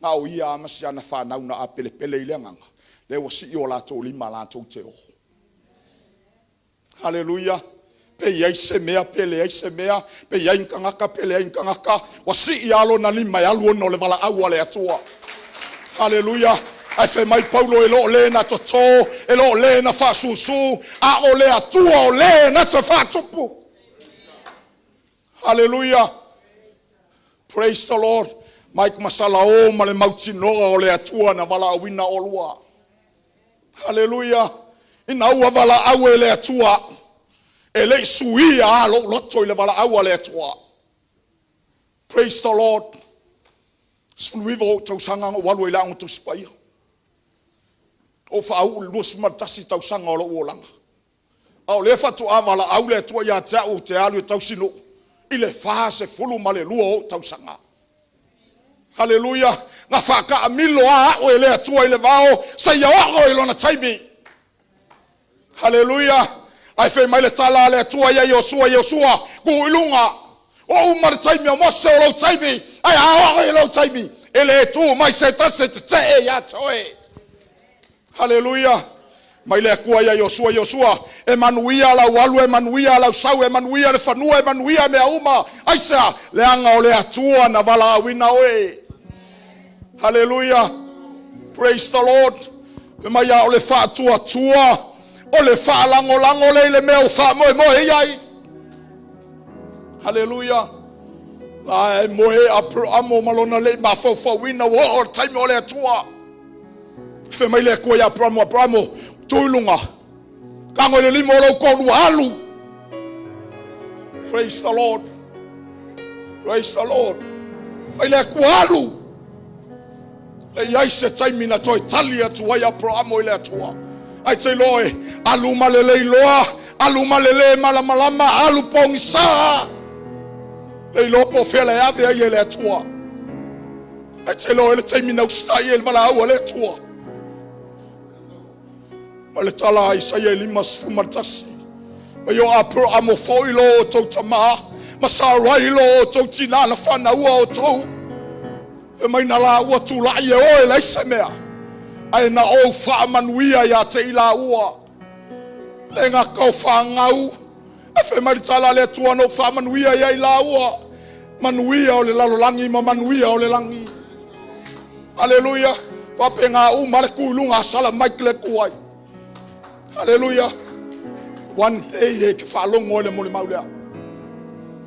Na o ia ma sia na fa na una apele pele ile nganga. Le wa si yo la to lima la to te o. Hallelujah. Pe yai se mea pele yai se mea pe yai kangaka pele yai kangaka wa si ialo na lima ya luo no le vala au le atua. Hallelujah. Ai fe mai Paulo e lo le na toto e lo le na fa susu a o le atua o le na te fa tupu. Hallelujah. Praise the Lord. Mike Masala o male mauti no o le atua na vala wina o lua. Hallelujah. Ina ua vala au e le atua. Ele suia lo loto le vala au le atua. Praise the Lord. Suluivo tau sanga o walu ila ngu spai. O fa au lus matasi tau sanga o lo langa. Au le fa tu avala au le atua ya ta o te alu tau sino. Ile fa se fulu male luo tau sanga. Hallelujah. Nga fa ka milo a o le atua ile vao sa ya o ile na taibi. Hallelujah. Ai fe mai le tala le atua ya Yosua ku ilunga. O umar taimi o mose o lo taimi. Ai a o lo taimi. Ele tu mai se tase te e ya toe. Hallelujah. Mai le kua ya Yosua. Emanuia la walu Emanuia la sau Emanuia le fanua Emanuia me auma. Aisa le anga o le atua na vala wina oe. Hallelujah. Praise the Lord. Mai ya o le fa tua. O le fa lango le meo fa mo ai. Hallelujah. Ai moe amo malona le ma fo wina wo time o le tua. Fe mai le ko ya pramo tuilunga. Kango le limo lo ko lu alu. Praise the Lord. Praise the Lord. Ai le ko alu. Le yai se time na toi talia tu ya pramo le tua. Ai te loe aluma le loa, aluma le malama alu pongsa. Le lopo fele ave ye le tua. E te lo ele te mina ustai el vala au le tua. Ma le tala i sa ye limas fumartasi. Ma yo apro amo foilo to tama. Ma sa railo to tina na fana ua o to. E mai na la ua tu la ye o ele se mea. Ai na o fa manuia ya te ila ua. Le nga kau fa ngau. E fe mai tala le tua no fa manuia ya ila ua. Manuia o le lalolangi ma manuia o le langi. Hallelujah. Wapenga umare kulunga sala Michael kuai. Hallelujah. One day ke falongo le mole maulea.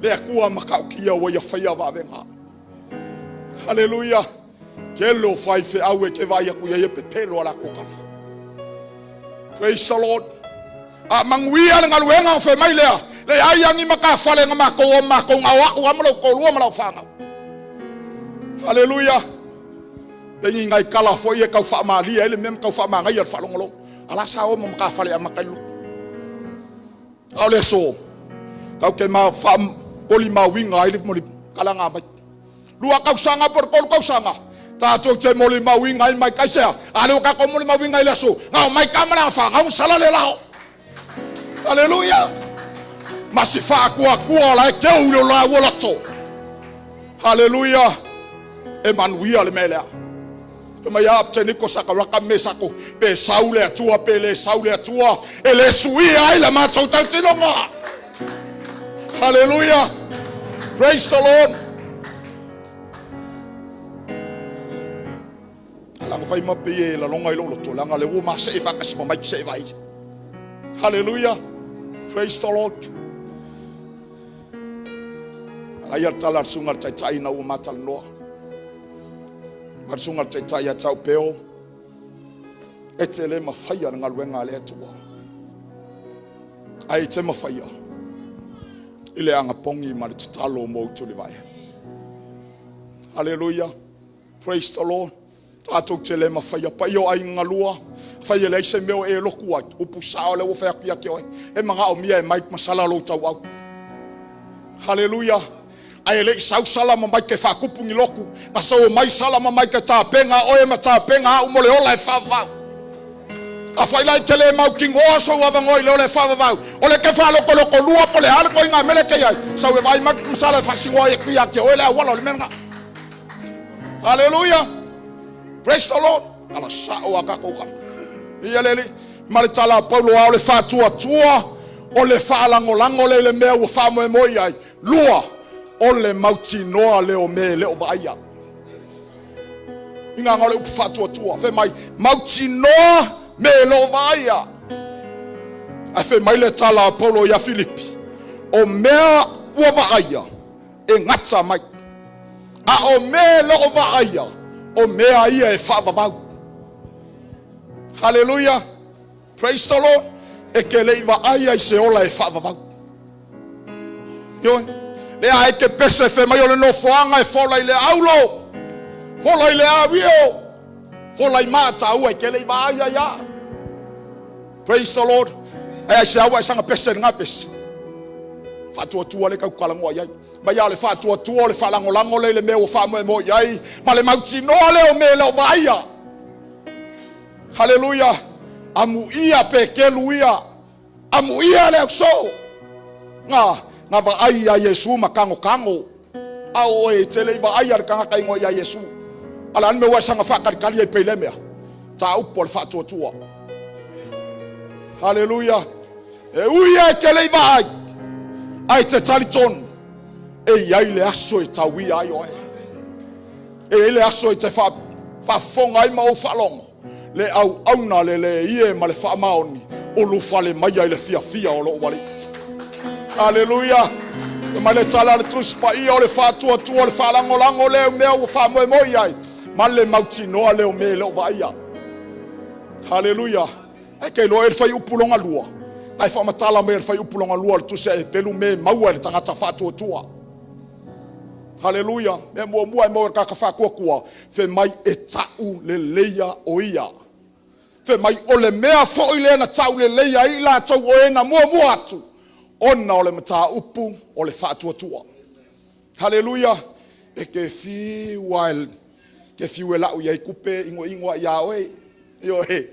Le kua makaukia wa ya faya va venga. Hallelujah. Ke lo fai fe awe ke va ya ku ye pepelo ala kokala. Praise the Lord. A manguia le ngaluenga fe mailea. Le ayangi makafale ngamako o mako ngawa o amlo ko lu amlo fanga. Hallelujah. Tengi ngai kala fo ye ka fa mali ele mem ka fa ma ngai fa longolo. Ala sa o makafale amakalu. Ole so. Ka ke ma fam Oli mawinga ile moli kalanga mai. Lua kausanga por kol kausanga. Tato te moli mawinga ile mai kaisa. Ale ka ko moli mawinga ile so. Ngau mai kamera fa ngau sala le lao. Hallelujah. Masifa kwa la ke ulo la wolato. Hallelujah. Emmanuel le melea. Maya apteni ko sakaraka mesako pe saule atua pe le saule atua ele suia ile mato tantinonga. Hallelujah. Praise the Lord. Alang fai mape la longa ilo to langa le uma se fa kasimo mai se vai. Hallelujah. Praise the Lord. Ayar talar sungar tai na uma tal no. Marsunga teta ya tau peo etele mafaya ngalwenga le tua ai te mafaya ile anga pongi mal talo mo tu vai. Hallelujah. Praise the Lord. Tato tele mafaya pa yo ai ngalua faya le se meo e lokua upusao le wo fa kia kio e manga o mia e mai masala lo tau au. Hallelujah. Ai le sau sala mai ke fa kupungi loku na so mai sala mai ke ta penga o e mata penga o mole ola e fa va a fa ila ke le mau kingo so wa va ngoi le fa va o le ke fa lo ko lua po le hal ko inga mele ke ya so e vai mai sala fa singo e kia ke o le wala le menga. Hallelujah. Praise the Lord. Ala sa o aka ko ka ia le maritala paulo o le fa tua o le fa lango le me o fa mo mo ia lua ole mauti noa leo me leo vaia. Inga ngale upfatu tua fe mai mauti noa me leo vaia. Afe mai le tala Paulo ya Filipi. O mea ua vaia e ngata mai. A o me leo vaia. O mea ia e whababau. Hallelujah. Praise the Lord. E ke lei vaia i se ola e whababau. Yoi. Le ai ke pese fe mai ole no foanga e fola ile aulo. Fola ile avio. Fola mata u e ke le ba ya. Praise the Lord. Ai se awa sanga pese nga pese. Fatu tu le ka kala ngo ya. Ba ya le fatu tu le fala ngolango le me o fa mo ya. Ma le mauti no le o me le o ba ya. Hallelujah. Amu ia pe ke luia. Amu ia le so. Nga va ai ya Yesu makango au e tele va ai ar kanga kai ngo ya Yesu ala me wa sanga fa kali e pele me ta upol fa tua. Hallelujah. E uia kele va ai te taliton e ya ile aso e tawi ai o e ile aso e te fa fonga ai ma o falong le au na le ie ma le fa maoni o lu fale mai ile fia o lo wali. Hallelujah. Male tala le tuspa i ole fa tua le fa lango le me o fa mo ai. Male mauti no le o me le o vaia. Hallelujah. E ke lo e fa upulonga lua. Ai fa matala me fa upulonga lua tu se pelu me mau le tangata fa tua. Hallelujah. Me mo ka fa kua fe mai e tau le leia o ia. Fe mai ole mea fo ile na tau le leia i la tau o e na mo atu. Ona ole mata upu ole tua. Hallelujah. E ke fi while ke fi wela u ye kupe ingo ya oe yo he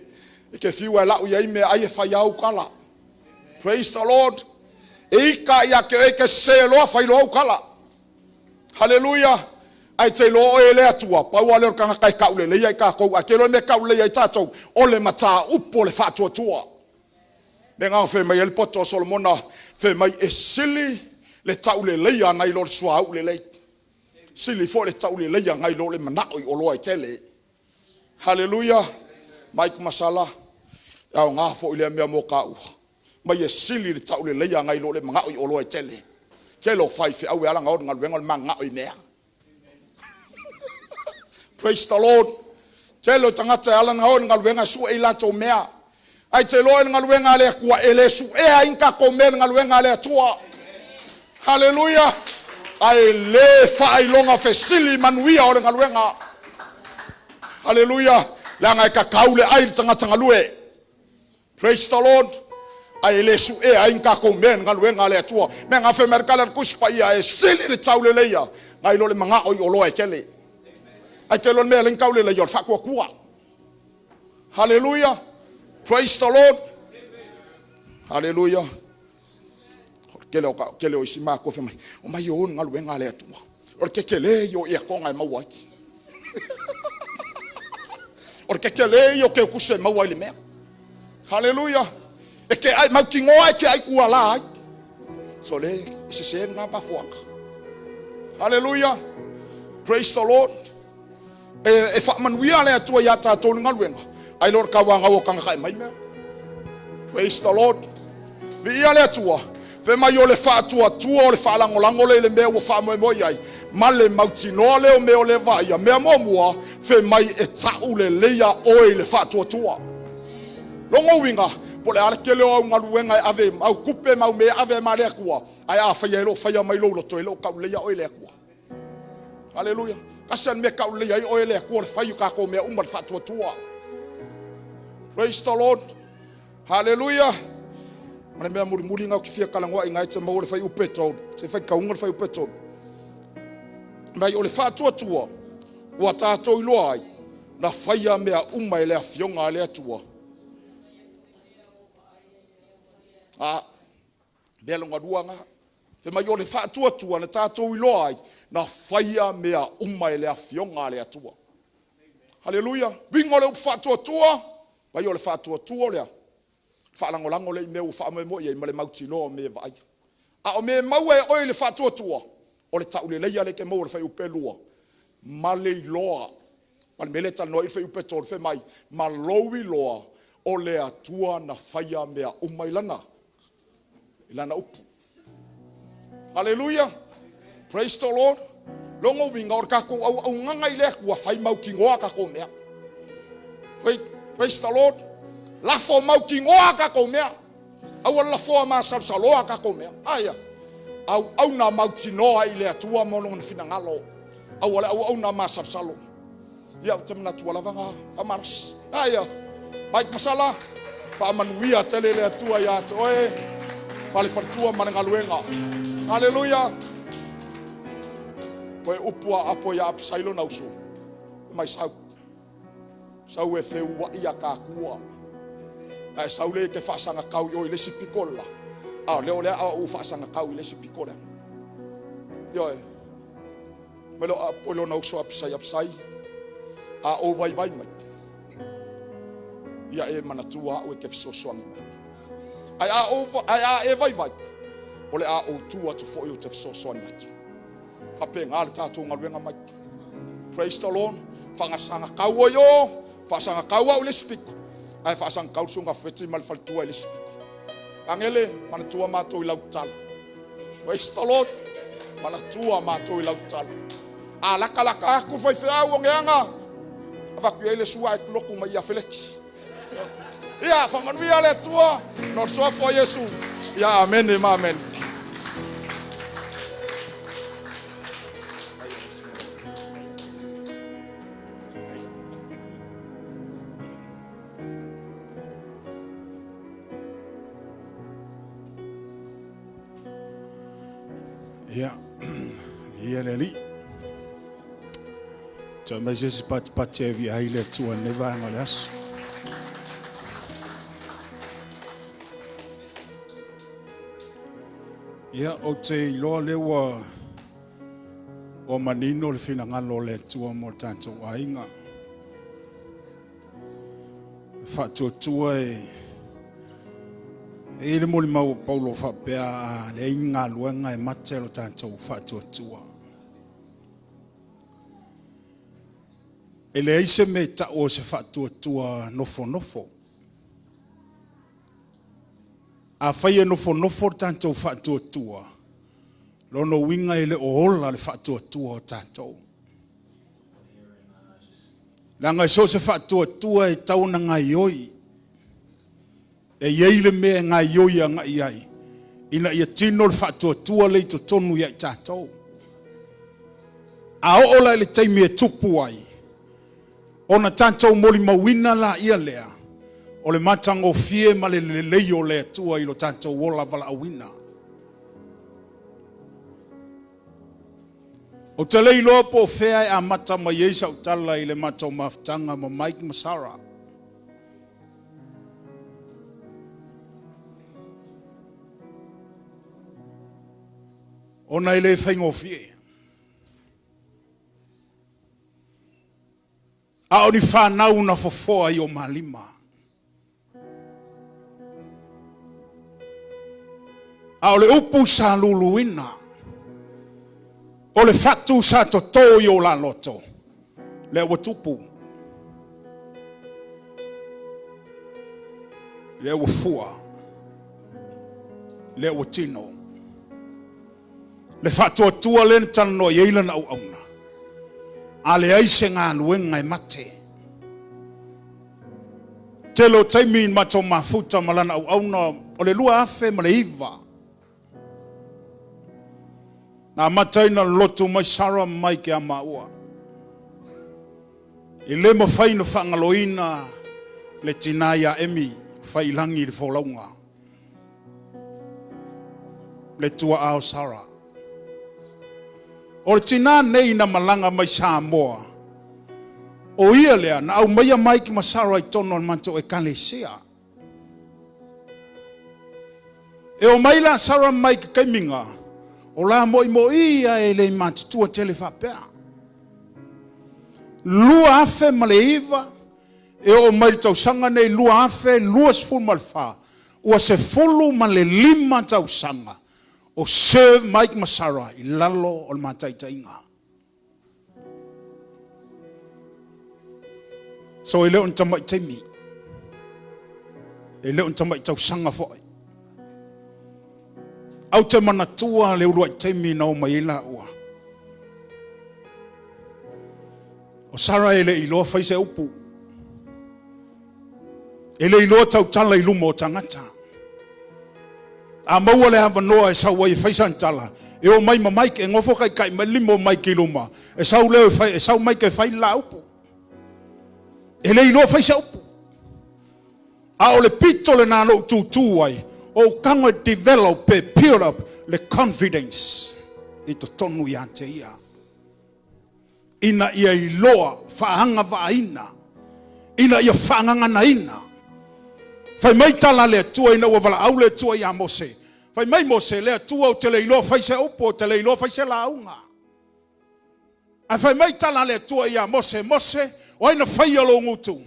e ke fi wela u ye me ai fa ya ukala. Praise the Lord. E ka ya ke se lo fa lo ukala. Hallelujah. Ai te lo ele atua pa wale ka kai ka ule le ka ko akelo me ka ule ye tato ole mata upu ole tua. Denga fe mai el poto Solomona fe mai e sili le tau le leia ngai lo sua u le lei. Sili fo le tau le leia ngai lo le manao o lo ai tele. Hallelujah. Mike masala. Au nga fo ile me mo ka u. Mai e sili le tau le leia ngai lo le manao o lo ai tele. Ke lo fai fe au ala nga ngal wengal manga o mea. Praise the Lord. Telo tangata ala nga ngal wenga su e la to mea. Ai te loe ngal wenga le kua ele su e a inka komen ngal wenga le tua. Hallelujah. Ai le fa longa fe sili manuia o ngal wenga. Hallelujah. La ngai ka kaule ai tanga lue. Praise the Lord. ai le su e ai ka ko men nga luenga le tua me nga fe merkala ku spa ia e sili le tau le leia ngai lo le manga o lo e kele ai ke lo me le ka le yo fa ko kuwa hallelujah praise the Lord hallelujah kele o sima ko fe mai o mai yo nga luenga le tua o ke kele yo e ko ngai mawati o ke kele yo ke ku se mawai le me hallelujah e ke ai mau ki ngoa ke ai kua la so le se nga ba fuak hallelujah praise the Lord e fa man wi ale tua ya ta to nga luenga ai lor ka wa nga o kanga kai mai me praise the Lord vi ale tua ve mai o le fa tua o le fa lango le me o fa mo ai male mautino le o me o le va ya me mo mua fe mai e tau le leia o le fa tua longo winga pole ala kele o ngaluenga ave au kupe mau me ave mare kwa ai a fa yelo fa ya mai lo to lo ka le ya o le kwa hallelujah kasan me ka le ya o le kwa fa yu ka ko me umar fa tua praise the Lord hallelujah mana me muri nga kifia kala ngo inga tsa mo le fa yu petrol se fa ka unga fa yu petrol mai o le fa tua wa ta to lo ai na fa ya me umma le afionga le tua belo ngaduanga fe mai ole fa tua na tato iloi na faia mea umma le afionga le atua hallelujah bingo le fa tua mai ole fa tua le fa lango le me fa mo ye male mauti no me vai o me mau e ole fa tua ole taule le ya le ke mo le fa upelua male loa pal mele ta no fe upetol fe mai malowi loa ole atua na faia mea umma ilana upu hallelujah praise the Lord longo winga or ka ko au nganga ile ku fai mau ki ngoa ka ko mea praise the Lord la fo mau ki ngoa ka ko mea au la fo ma saloa ka ko mea aya au na mau tino ile atua mono na fina ngalo au na ma salo ya tamna tu wala vanga famars aya bai masala fa manuia tele le atua ya oe pale fatua mananga luenga hallelujah koe upua apo ya apsailo na usu mai sau e feu wa ia ka kua ai sau le ke fa sanga kau yo ile sipikola leo le au fa sanga kau ile sipikola yo melo apolo na usu apsai o vai mai ia e manatua o ke so mai ai vai ole o tua to for you to so nyat hape ngal ta to ngal mai praise the Lord fanga sanga kawo yo fa sanga kawa ole speak ai fa sanga kau sunga feti mal fal tua ole speak angele manatua ma to lautal praise the Lord manatua ma to lautal ala kala ku foi fa o nganga ava ku ele suai loku mai ya Felix ya fa man via le tua not so for Yesu ya amen amen ya yeleli to meses pat vi haile tua neva ngolas ya o te lo lewa o manino le fina ngalo le tua mo tanto wainga fa tua e le moli mau Paulo fa pea le inga luenga e matelo tanto fa tua ele ise me ta o se fa tua nofo a faia nofo tanto fa tua lono winga ele o hola le fa tua tanto langa so se fa tua e tauna ngai oi e yeile me ngai oi anga iai ina ia tino le fa tua le to tonu ya tanto a ola le taimi e tupu ai ona tanto moli mawina la ia lea O le matango fie ma le lelei o le atua I lo tātou wola vala awina. O te lei loa po fea e a mata ma Yeisa utala I le matau maftanga ma Mike Masara. O nei le whaingo fie. A o ni whanau na fofoa I o malima. A o le upu sa luluina. O le fatu sa to tō I o la loto. Le watupu. Le wafua. Le watino. Le fatu atua le tano yeila na au auna. A le aise ngā nuenga I mate. Telo taimi mato mafuta malana au auna. O le lua afe ma le iwa. Na mataina lotu mai Sara mai ke amaua. I le mawhaina whangaloina le tinaya emi whailangi le wholaunga. Le tua ao Sara. O le tina nei na malanga mai Samoa. O ia lea na au maia mai ki Masara I tono manto e kalesia. E o mai la Sara mai ki kaiminga. O la moi ia e le matutua tele whapea. Lua afe ma le iwa. E o mai tausanga nei lua afe, lua sifuru ma le wha. Ua se fulu ma le 5 tausanga. O serve Mike Masara I lalo o le mataitainga. So e leo ntamai taimi. E leo ntamai tausanga foi. Au te manatua le urua taimi na o maila ua. O Sara ele I loa whaise upu. Ele I loa tautala I lumo o tangata. A maua le hawa noa e sau ai whaise antala. E o mai ma maike e ngofo kai ma limo maike I luma. E sau leo e sau maike whai la upu. Ele I loa whaise upu. A o le pito le nano tu ai. O kanga develop build up the confidence I to tonu I ante ia. Ina ia I loa whaanga vaina. Ina ia whaanganga na ina. Whai mai tala lea tua ina ua wala au lea tua I a Mose. Whai mai Mose lea tua o te le iloa whaise upo, te le iloa whaise launga. A whai mai tala lea tua I a Mose, Mose o aina whai alo ngutu.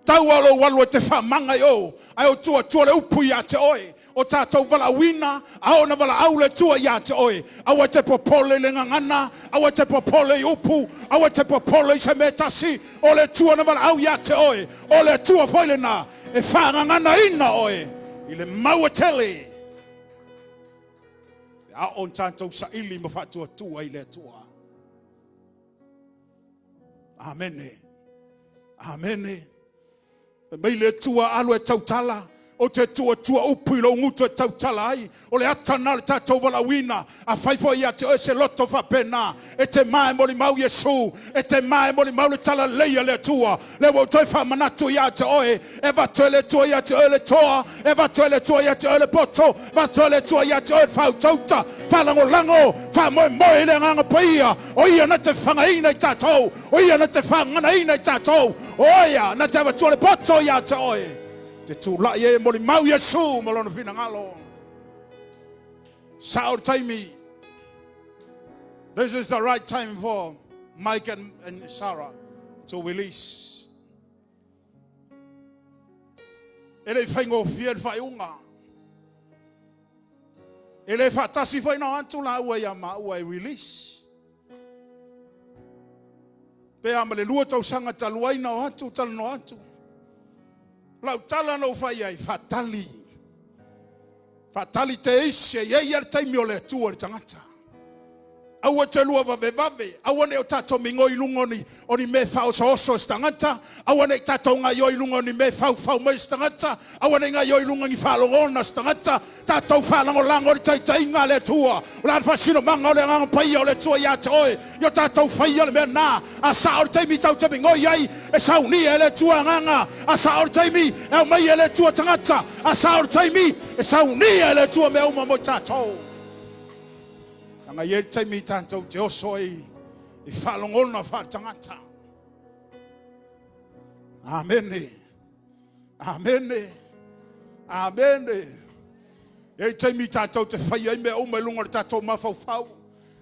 Tau alo walu e te whamanga I o. Ai o tua le upu ia te oe. O tātou wala wina, ao na wala aule tua ia te oe. Awa te popole le ngangana, awa te popole I upu, awa te popole I se metasi, o le tua na wala au ia te oe. O le tua whaile na, e whangangana ina oe. I le maua tele. A on tātou sa ili ma whatua tua I le tua. Amene. Amene. Mai le tua alo e tautala. O te tua upu I lo ngutu e tautala ai. O le atana le tātou wala wina. A whaifo ia te oe se loto whapena. E te mae moli mau Yesu. E te mae moli mau le tala leia le tua. Le wo toi whamanatu ia te oe. E vatoe le tua ia te oe le toa. E vatoe le tua ia te oe le poto. Vatoe le tua ia te oe whautauta. Whalango lango. Whamoe moe le nganga paia. O ia na te whangaina I tātou. O ia na te whanganaina I tātou. O ia na te vatoe le poto ia te oe. Te tūla ie mori mau Yesu malona whina ngalo. Sao taimi. This is the right time for Mike and Sarah to release. Ele whaingo fiel whaiunga. Ele whatasi whaina antu la ua ia ma ua release. Pea ma le lua tau sanga taluaina o atu talano atu. Lau tala no whai ai, fatali. Fatali te ise, iei ar taimi o le tua le tangata. Aua te lua vave. Aua ne o tato mingo I lungo ni o ni me fau so stangata. Aua ne tato nga yo I lungo ni me fau me stangata. Aua ne nga yo I lungo ni falongona stangata. Tato falango lango tai nga le tua. Ulan fasino manga o le ngang pai o le tua ya toe. Yo tato fai o le mea na. Asa o te mi tau te mingo iai. E sauni e le tua nganga. Asa o te mi e mai e le tua tangata. Asa o te mi e sauni e le tua mea uma mo tato. Nga ye te mi tanto te oso I whalongona whatangata. Amen. Ye te mi tanto te whai ai mea ume lunga tato mawhau.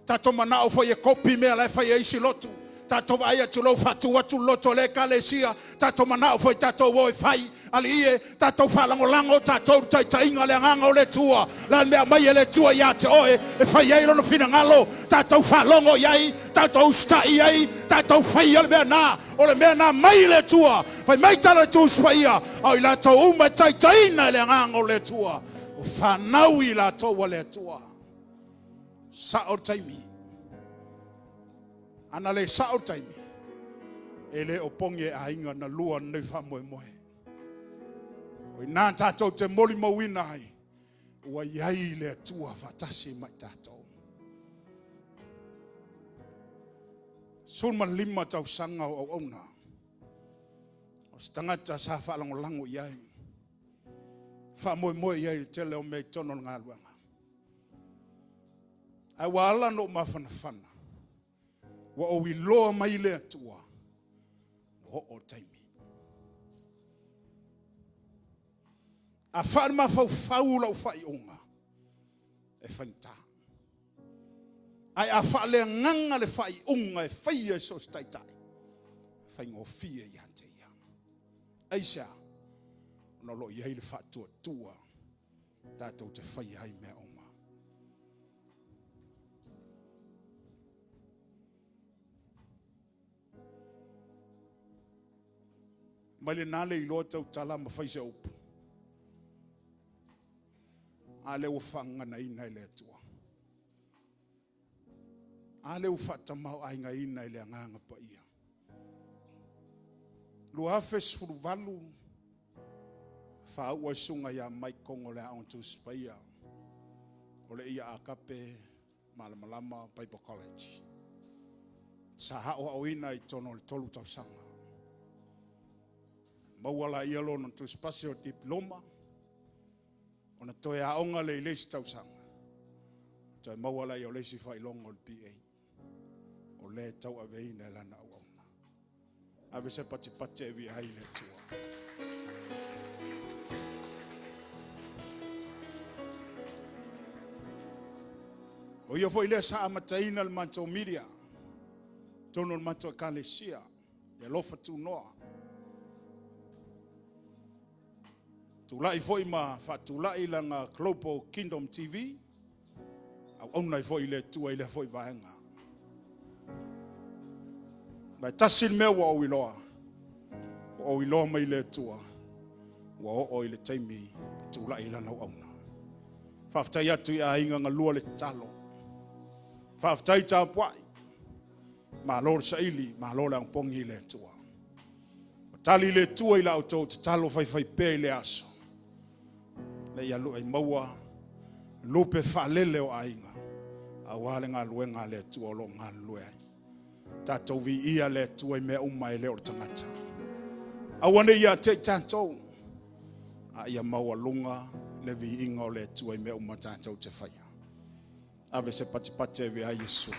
Tato mana o whai e kopi mea lai whai e isi lotu. Tato vai atu lo fatu atu loto le kalesia. Tato mana o whai tato woe whai. Ali ie, tato whalangolango, tato tainga le nganga o le tua. Lan mea mai e le tua ia te oe, e whai eiro no whina ngalo. Tato whalongo iai, tato ustai iai, tato whai le mea nā. O le mea nā mai le tua. Whai mai tala tu uswhaia, au I la tau ume taina le nganga o le tua. O whanau I la tau le tua. Sa o taimi. Ana le sa o taimi. E le oponge a inga na lua nei whamoe. O nā tātou te mori mawina ai, ua iai le atua whatasi mai tātou. Sulma lima tau sanga o auna. O stangata sa whalangolango iai. Whamoe iai te leo mei tono ngā luanga. Ai wala no mawhanawhana. Wa o iloa mai le atua. O taimi. A wharma fau lau whai unga. E whainta. Ai a whale nganga le whai unga e whai e sos taitai. Whai ngō fia I ante ia. Aisa. No lo iai le whatua tua. Tātou te whai ai mea unga. Mai le nale I loa tau tala ma whai se upu. Ale o whanga na ina le atua. Ale o whatamau ai ngā ina le anganga pa ia. Lua hawhes furu walu. Whaua sunga ia mai kongo le aontu spaia. O le ia akape malamalama Bible College. Sa hao au ina I tono le tolu tau sanga. Mauala ia lo tu spasio diploma. Ona toe aonga le leisi tau sanga. Tai mauala I o leisi whailonga o le PA. O le tau aveina lana au auna. Ave se pati e vi hai le tua. O ia foi le sa amataina le manto media. Tono le manto kalesia. Le Alofa Tunoa. Tulai foi ma fatulai langa Global Kingdom TV. Au aunai foi le tua ile foi vaenga. Mai tasin me wa o iloa. O iloa mai le tua. Wa o ile taimi tulai lana auna. Faftai atu ia inga ngalua le talo. Faftai tapuai. Ma lor saili, ma lor ang pongi le tua. Tali le tua ila auto talo fai pe le aso. Le ia lu ai maua lupe falele o ainga a wale ngā luenga le tua o lo ngā lue ai tatou vi ia le tua I mea umai le o tangata a wane ia te tatou a ia maua lunga le vi inga o le tua I mea umai tatou te whaia ave se pati vi a Yesu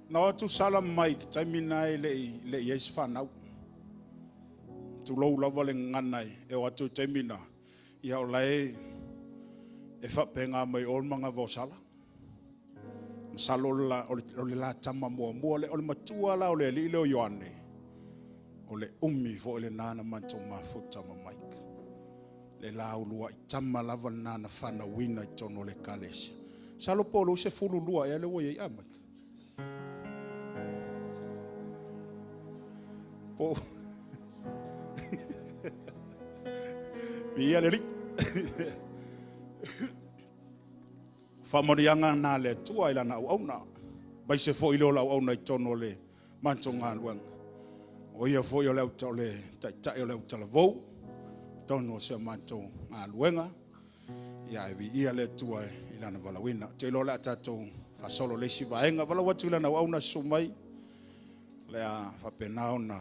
na tu salam mai taimina le yes fanau tu lo lava le nganai e o atu taimina ia o lai e fa penga mai o manga vo sala salola o le la tama mo le o le matua la o le lile o yoane o le umi fo le nana manto mafuta ma mai le la o lua tama lava nana fana wina tono le kalesia salo polo se fulu lua e le wo ye ama po Ia le ri. Whamorianga nā le tua i lana au na. Bai se fo ilo lau au na i tono le manto ngā luanga. O ia fo i o leo tau le tai o leo tala vou. Tono se manto ngā luanga. Ia evi ia le tua i lana walawina. Te ilo le atatou whasolo le si vaenga. Wala watu i lana au na sumai. Lea whapenao na.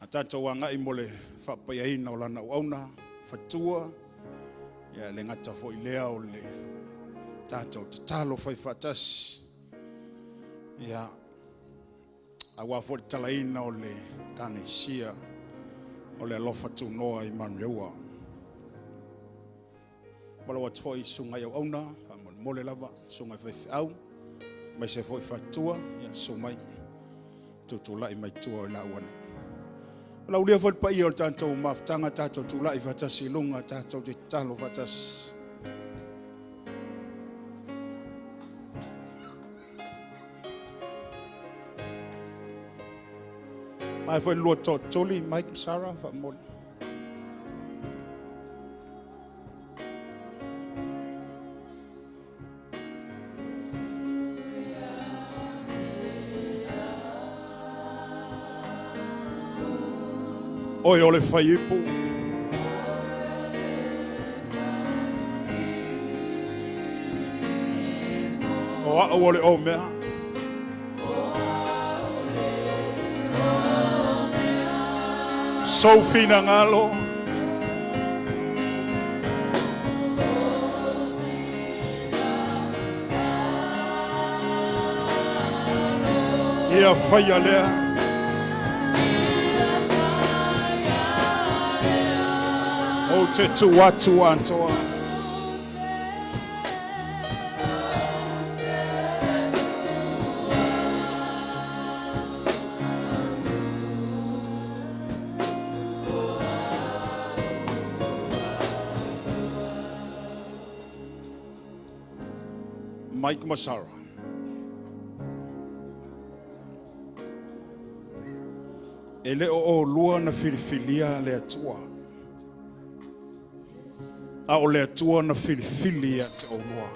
A tātou anga i mole whapaiaina o lana uauna, whatua, ia le ngata fo i lea o le tātou te talo whai whatasi, ia a wafo le talaina o le kanesia, o le Alofa Tunoa i Manurewa. Wala wa toi sunga i auna, mole lava, sunga i au, mai se fo i whatua, ia sumai, tutula i mai tua o la uane. La ulia fo pa ia o tātou maftanga tātou tula i fatasi lunga tātou te talo fatasi. Mai fo lua to toli Mike Sarah fa mol. Oi ole faipo. O ole o mea. Sophie na ngalo. Ia faia lea. O te tuatu antoa. Mike Masara. Ele o lua na filifilia le atua. A o le atua na filifili a te onoa.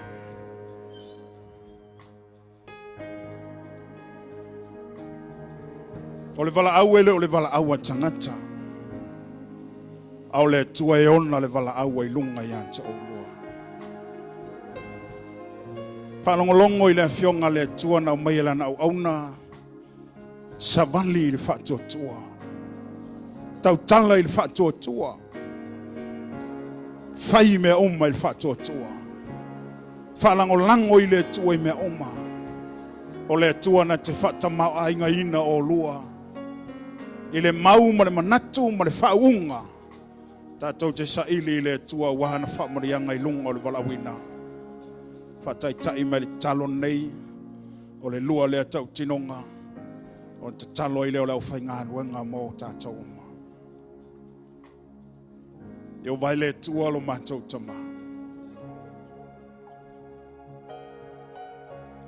O le vala au ele o le vala au a tangata. A o le atua e ona le vala au a ilunga i a te onoa. Whalongolongo i le fionga le atua na umai lana au auna. Savali i le whatua tua. Tautala i le whatua tua. Fai mea oma i le whatua tua. Whalangolango i le tua i mea oma. O le tua na te whatamau a inga ina o lua. I le mau ma le manatu ma le whaunga. Tātou te saili i le tua wahana whamarianga i lunga o le walawina. Whataitai mai le talo nei. O le lua le atau tinonga. O te talo i leo lau whainga anuenga mo tātou oma. Yo vai le tua lo mātou tama.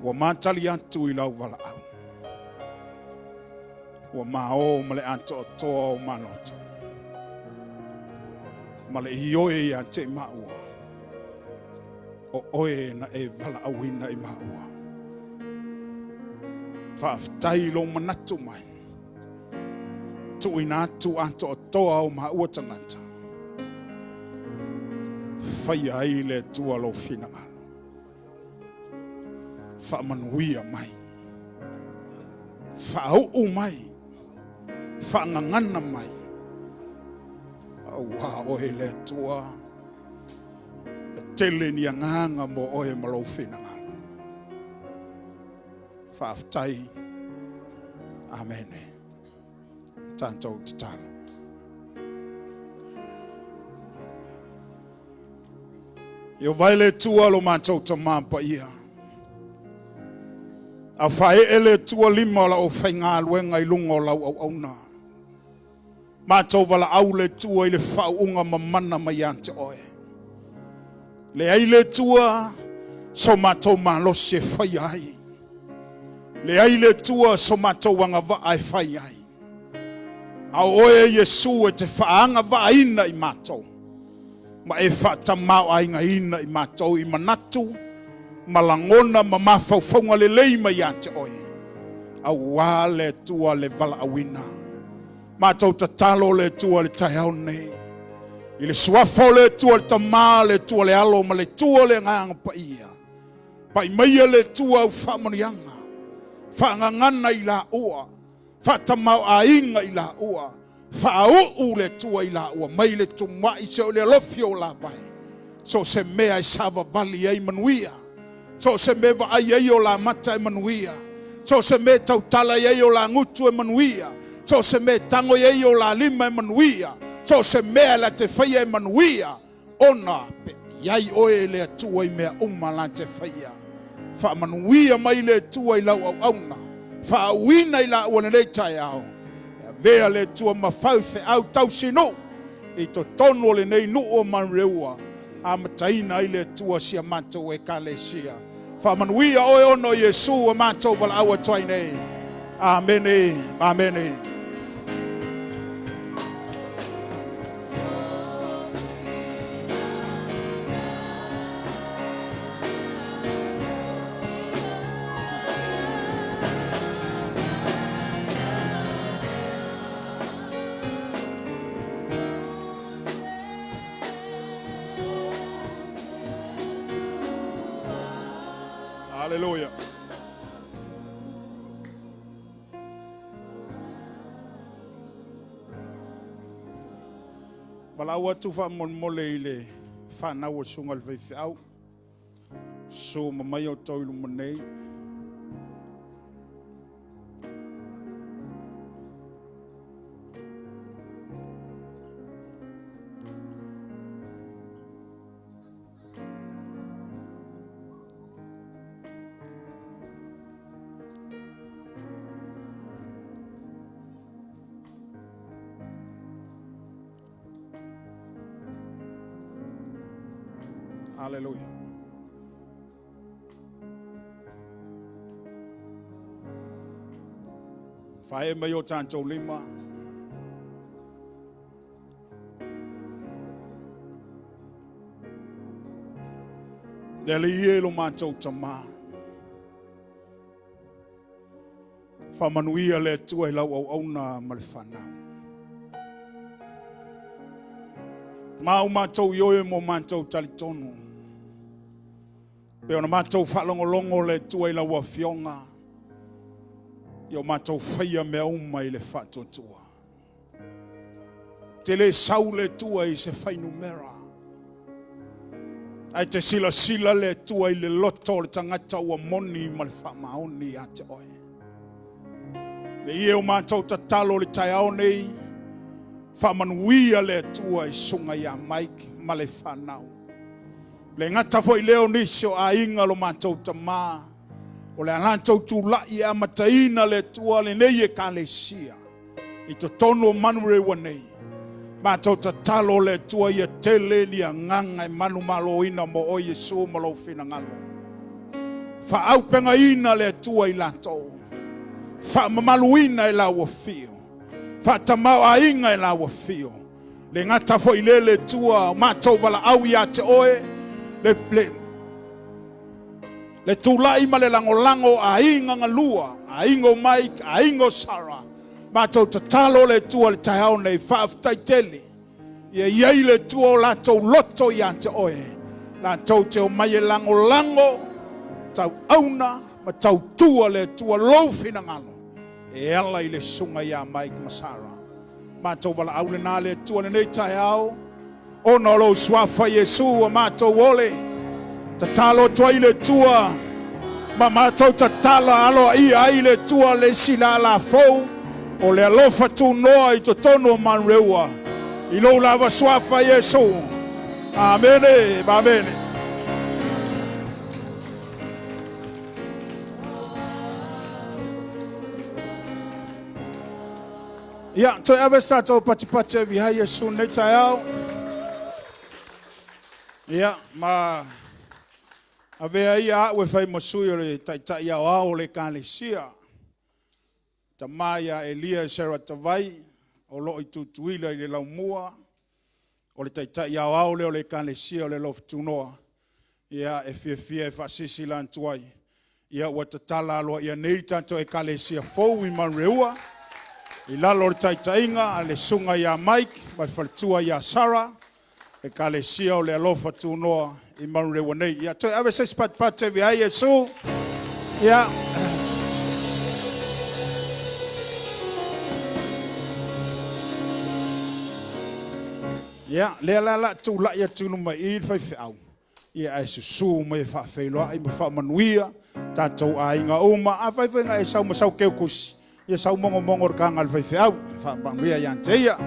Wa mātali atu i lau wala au. Wa mao ma le ato toa o manoto. Ma le hioe i a te maua. O oe na e wala auina i maua. Whaaftai lo manatu mai. Tu ina atu ato toa o maua tangata. Fai ai le tua lo fina alo. Fa manuia mai. Fa au mai. Fa ngangana mai. Wa o le tua. Tele ni nganga mo o e malo fina alo. Fa aftai. Amen. Tanto talo. Yo vai le tua lo mātou ta māpa ia. A whae ele tua lima la o whainga luenga i lunga o lau au auna. Mātou wala au le tua i le whaunga mamana mai ante oe. Le ai le tua so mātou mālose whai ai. Le ai le tua so mātou wanga wa ai whai ai. A oe Yesu e te whaanga wa aina I mātou. Ma e whaatamau ainga ina I mātou I manatu, malangona ma mawhauwhaunga le leima I te oe. A wā le tua le vala awina. Mātou tatalo le tua le taiao nei. I le suafo le tua le tamā le tua le alo ma le tua le nganga pa ia. Pa I maia le tua au whamanianga. Whaangangana I la ua. Whatamau a inga I la ua. Whaau le tua I la ua. Mai le tumwa I se o le alofio la vai. So se mea I sava vali ai manuia. So se me va ai ai o la mata I manuia. So se me tautala ai o la ngutu e manuia. So se me tango ai o la lima e manuia. So se mea la te whaia e manuia. Ona pe iai oe le atua I mea la te whaia. Wha manuia mai le tua I lau au auna. Wha awina I la ua le tai au. Vea le tua mawhau fe au tau sino. I to tono le nei nu o Manurewa. A mataina I le tua sia matou e kalesia. Wha manuia oe ono Yesu a matou wala awa toi nei. Amene. Amene. Hallelujah. Malawa tu fa mon mole ile fa na wo sungal ve au. So mamayo toilu monei. Hallelujah. Fae mai o tātou lima. Dele ie lo mātou tamā. Whamanuia le tua I lau au auna ma le whanau. Mau mātou ioe mo mātou talitonu. Pe ona mātou whalongolongo le tua I lau a fionga. Io mātou whaia mea uma I le whatotua. Te le sau le tua I se whainu mera. Ai te sila sila le tua I le loto le tangata ua moni ma le whamaoni a te oe. Le ie o mātou tatalo le tai au nei. Whamanuia le tua I sunga ia maik ma le whanau. Le ngata foi leo nisio a inga lo mātou tamā. O le alantou tūlai a mataina le tua le nei e kalesia. I to tono Manurewa nei. Mātou tatalo le tua I a tele ni a nganga I manu malo ina mo o Yesu malo fina ngalo. Fa au penga ina le tua I latou. Fa mamaluina I la wafio. Fa tamau a inga I la wafio. Le ngata foi le tua mātou wala au ia te oe. Le tūlai ma le lango a inga ngalua, a ingo Mike, a ingo Sarah. Mātou tatalo le tua le taihao nei whaaftai tele. Ia iei le tua o lātou loto ia te oe. Lātou te o mai e lango, tau auna, ma tau tua le tua lofina ngalo. E ala I le sunga ia Mike ma Sarah. Mātou wala au le nā le tua le nei taihao. Ono lo suafa Yesu a mātou ole. Tatalo toi le tua. Ma mātou tatala alo ia ai le tua le sila la fou. O le alofa Tunoa I to tono Manurewa. I lo lava suafa Yesu. Amene. Amene. Ia, toi ave stato patipate vi hai Yesu ne taiao. Ia, ma Avea ia we fai masui o le taitai au au le kalesia. Tamaya Elia Sera Tavai, o lo i tutuila i le laumua, o le taitai au au le o le kalesia o le lof Tunoa. Ia e fia e fasisi lan tuai. Ia ua tatala aloa ia nei tanto e kalesia fou i Manurewa. I lalo le taitainga a le sunga ia Mike, mai faltua ia Sara, e kalesia o le Alofa Tunoa i Manurewa nei. Ia toi ave se pat vi ai e su. Ia. Ia, le la tu la ia tunu mai I fai au. Ia ai su mai fa feiloa I ma fa manuia, tatou a inga uma, a fai nga e sau masau keu kusi. Ia sau mongo kangal fai au, fa manuia ia anteia.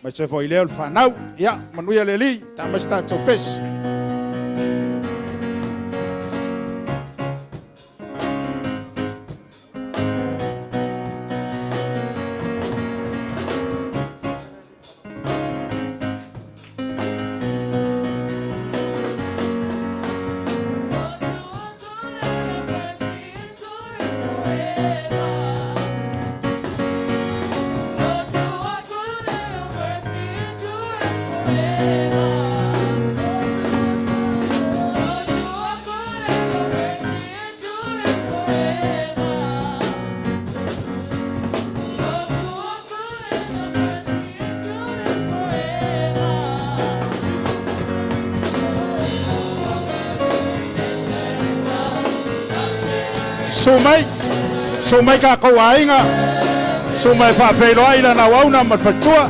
Mai se foi leo fa nau, ia manuia le li, ta mas tatou pes. Sumai ka ko ainga. Sumai fa feiloa ila na wauna ma fatua.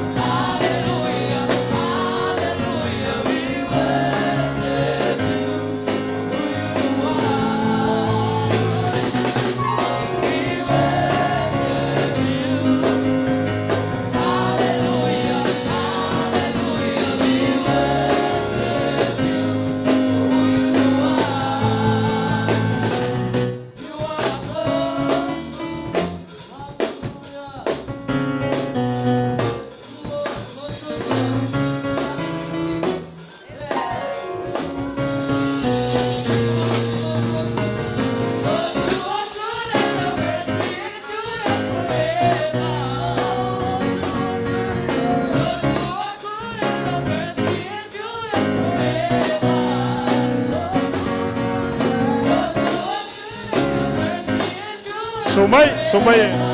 Sumai.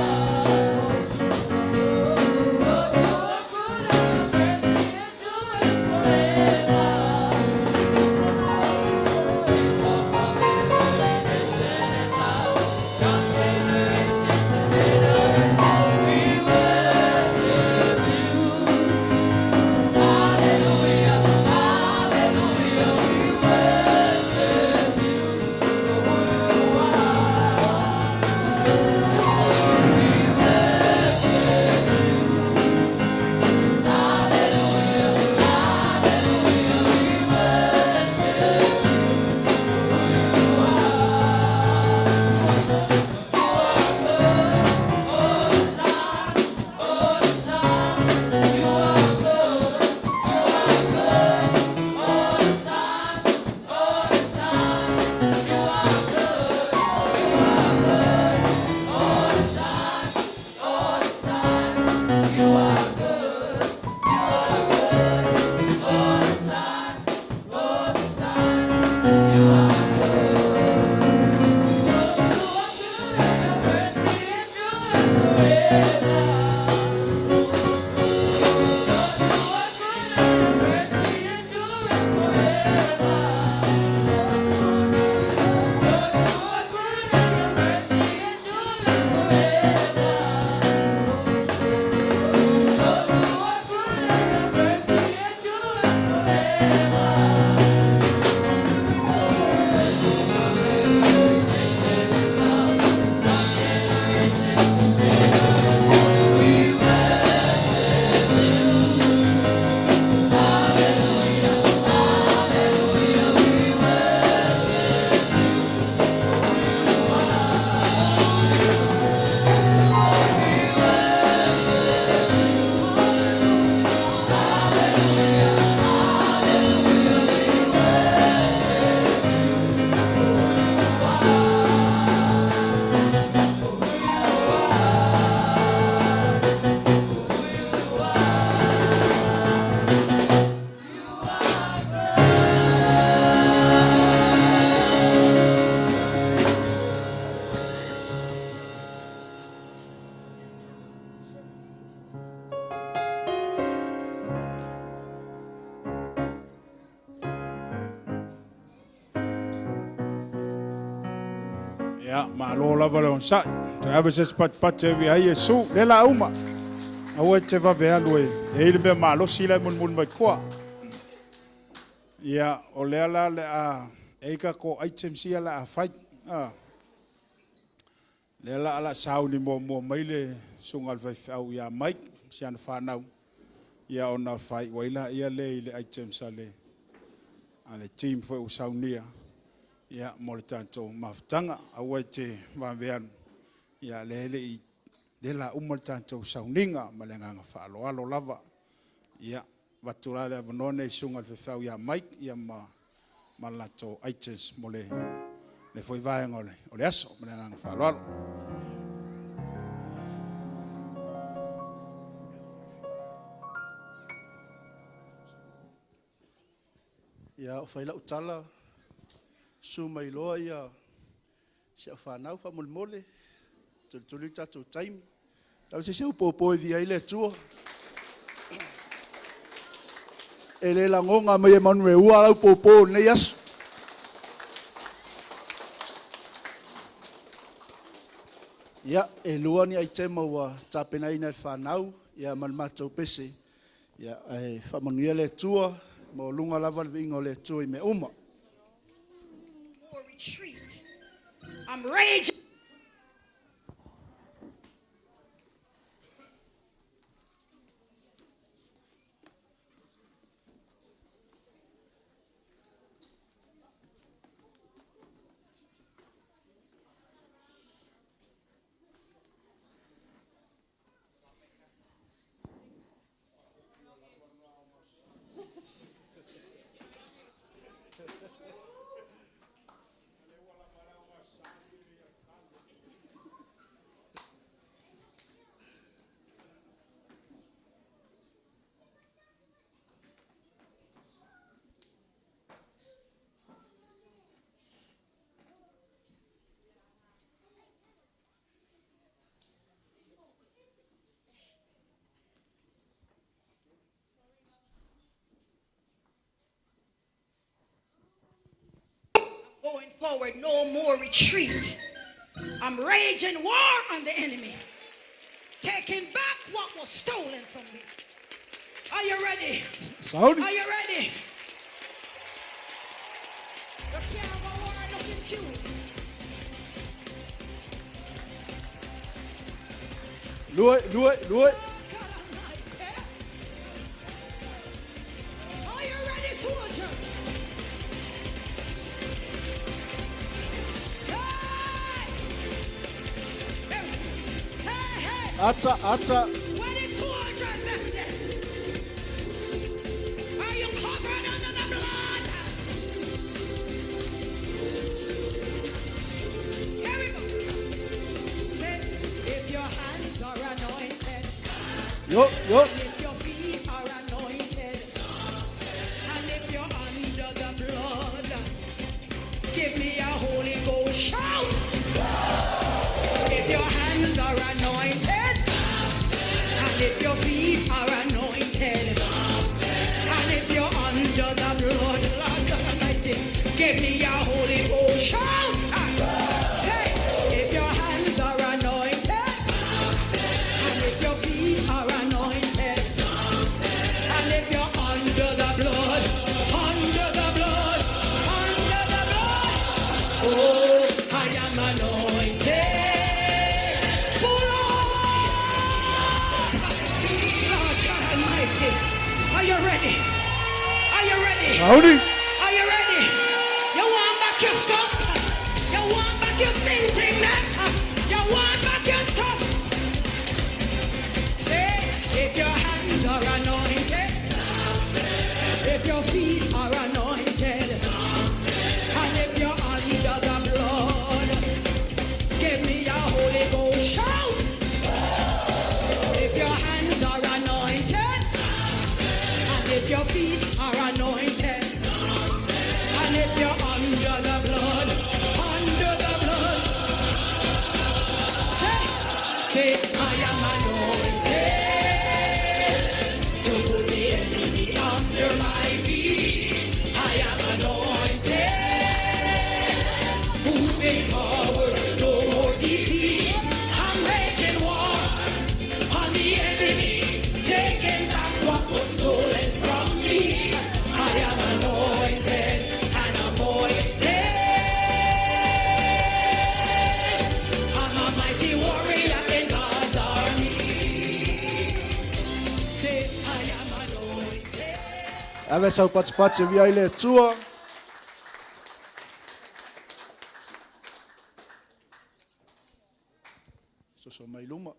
Ya, malo lava le on sa. Te ave se pat vi ai Yesu le la uma. Awe te va ve alue. E ile be malo sila mun mai kwa. Ya, o le ala le a eika ko item sia la a fai. Le ala ala sau ni mo mai le sungal vai au ya mai sian fa nau. Ya ona fai waila ia le item sa le. Ale team foi o saunia. Ya mo le tanto maftanga awe te va vean. Ya le i de la umol tanto sauninga malenga fa alo lava. Ya watula le vanone sungal fe ya Mike ya malato items mole le foi vai ngole ole aso malenga fa alo. Ya o faila utala sumai loa ia se whanau wha mole tuli tatou time tau se seu popo di ai le tua e le langonga mai e Manurewa lau popo nei asu ia e lua ni ai te maua tapena ina e whanau ia malmatou pese ia e whamanuia le tua mo lunga lava le ingo le tua i me uma retreat. I'm raging. Going forward, no more retreat. I'm raging war on the enemy, taking back what was stolen from me. Are you ready? Saudi. Are you ready? You can't go war looking cute. Lue God Almighty. Are you ready, soldier? ata When the soldiers left there, are you covered under the blood? Here we go. Say, if your hands are anointed, yo if your feet are anointed, and if you're under the blood, give me a Holy Ghost shout. If your hands are anointed, and if your feet are anointed, and if you're under the blood, Lord God Almighty, give me a Holy Ghost shout. Say, if your hands are anointed, and if your feet are anointed, and if you're under the blood, under the blood, under the blood, oh, I am anointed. Are you ready? Are you ready? Saudi. Are you ready? You want back your stuff? You want back your thing that? You want back your stuff? Say, if your hands are anointed, if your feet are anointed, and if you're under the blood, give me a Holy Ghost shout. If your hands are anointed, if your feet are anointed, and if you're under the blood, Ave sau patipati via ile tua. So mai luma.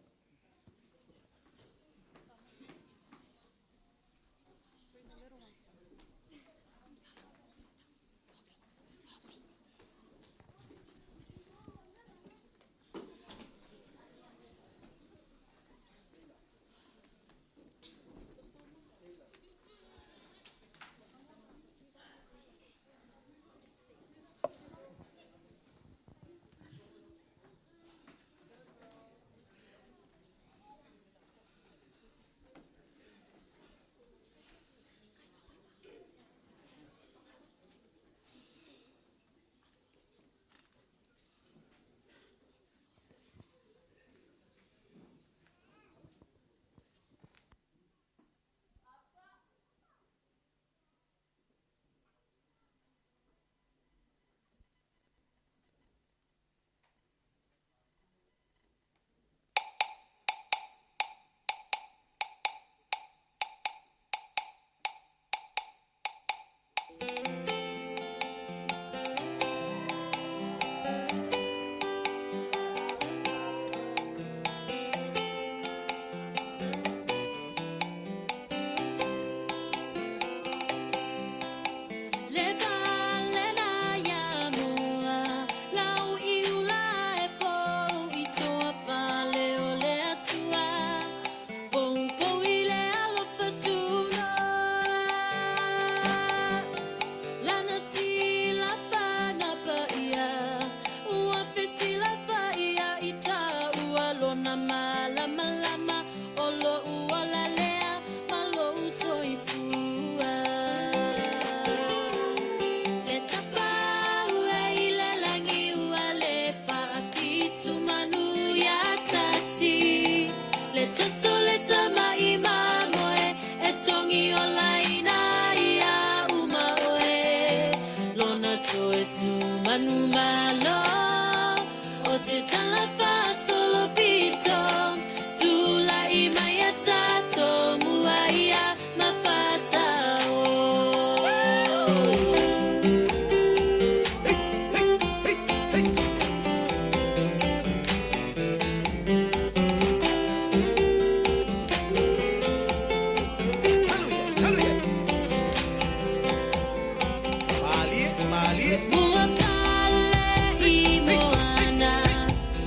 Mua fale i moana,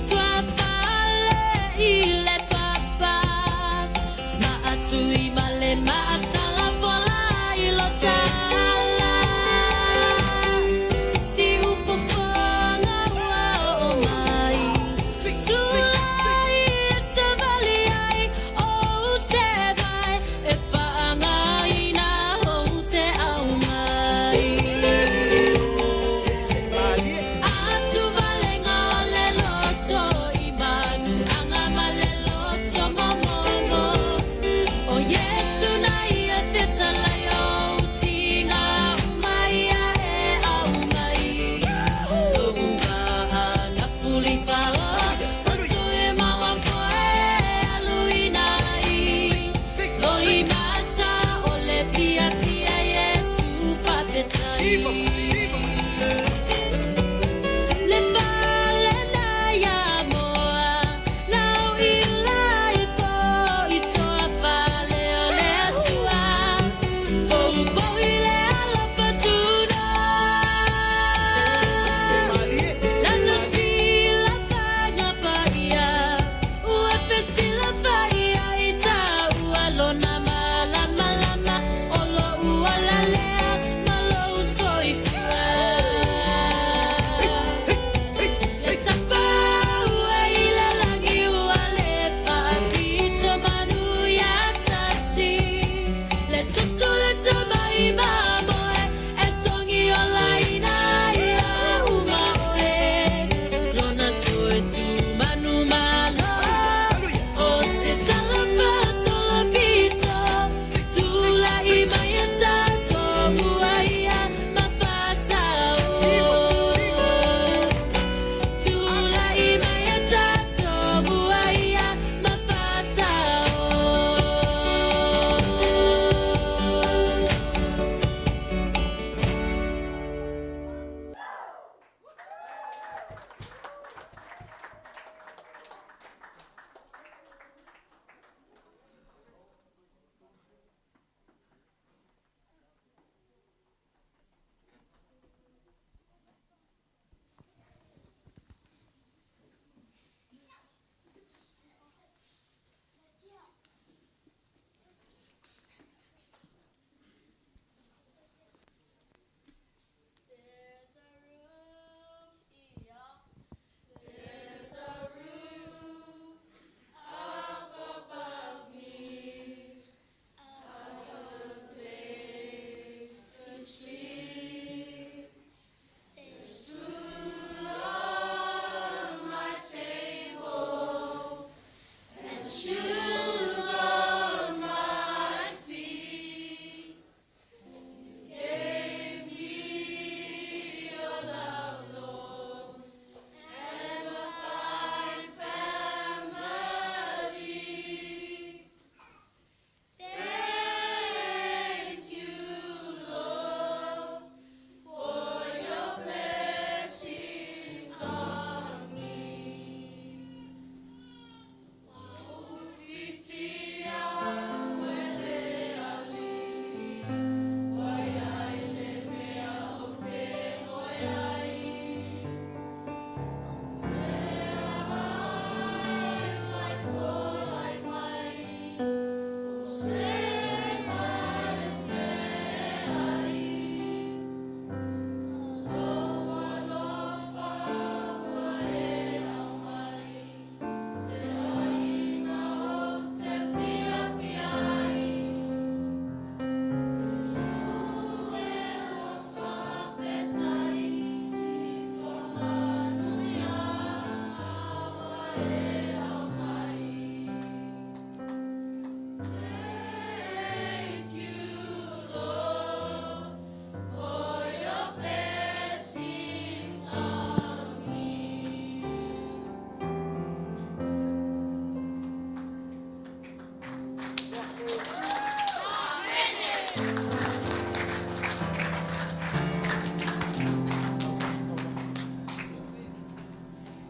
tua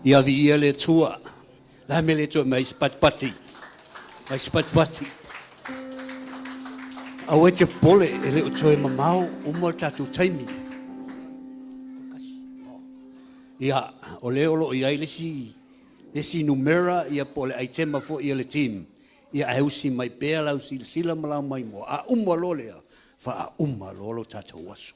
Ia vi ia le tua. La me le tua mai spatpati. Mai spatpati. Awe te pole e le utoe mamau umo tatu taimi. Ia, o leo lo ia lesi numera ia pole ai tema fo ia le team. Ia ausi mai pea lau sila malau mai mo. A umma lo lea, fa a umma lo tata wasu.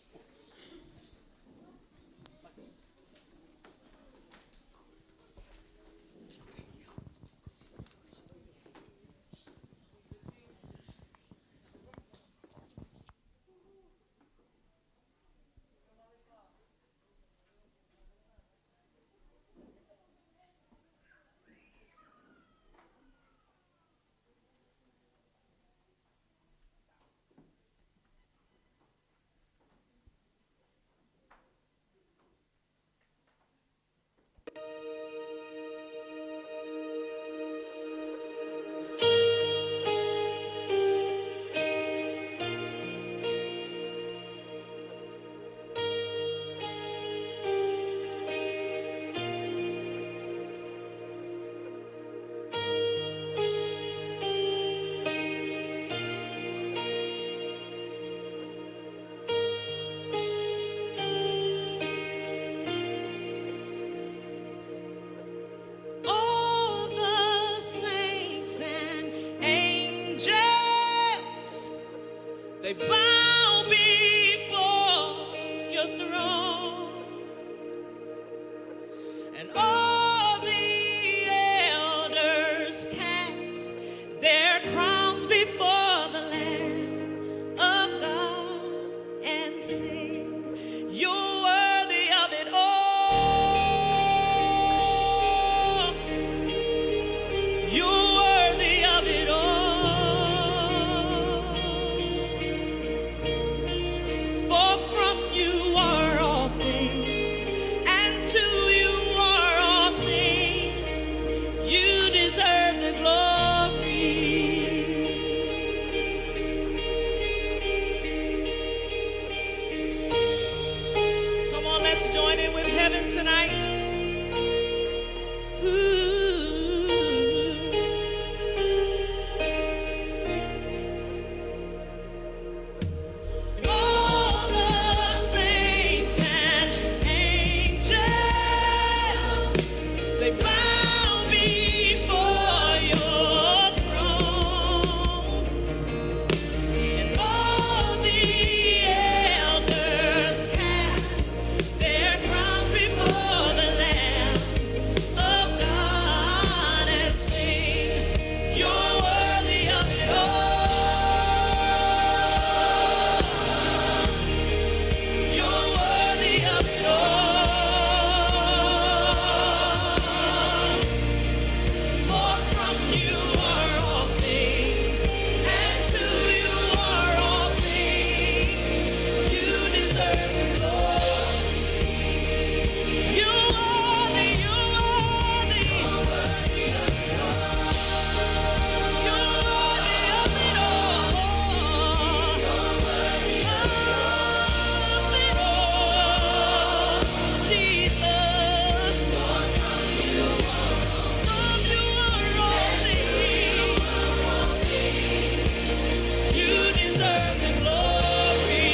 All the saints and angels, they bow before your throne, and all the elders cast their crowns before the Lamb of God and sing, you're worthy of it all. You're worthy of it all. For from you are all things, and to you are all things. You deserve the glory. Come on, let's join in with heaven tonight. Ooh. All the saints and angels, they bow before your throne, and all the elders cast their crowns before the Lamb of God and sing, you're worthy of it all. You're worthy of it all. For from you are all things, and to you are all things. You deserve the glory. You're worthy, you're worthy. You're worthy of it all. You're worthy of it all. You're worthy of it all. Jesus. For from you are all things. You deserve the glory.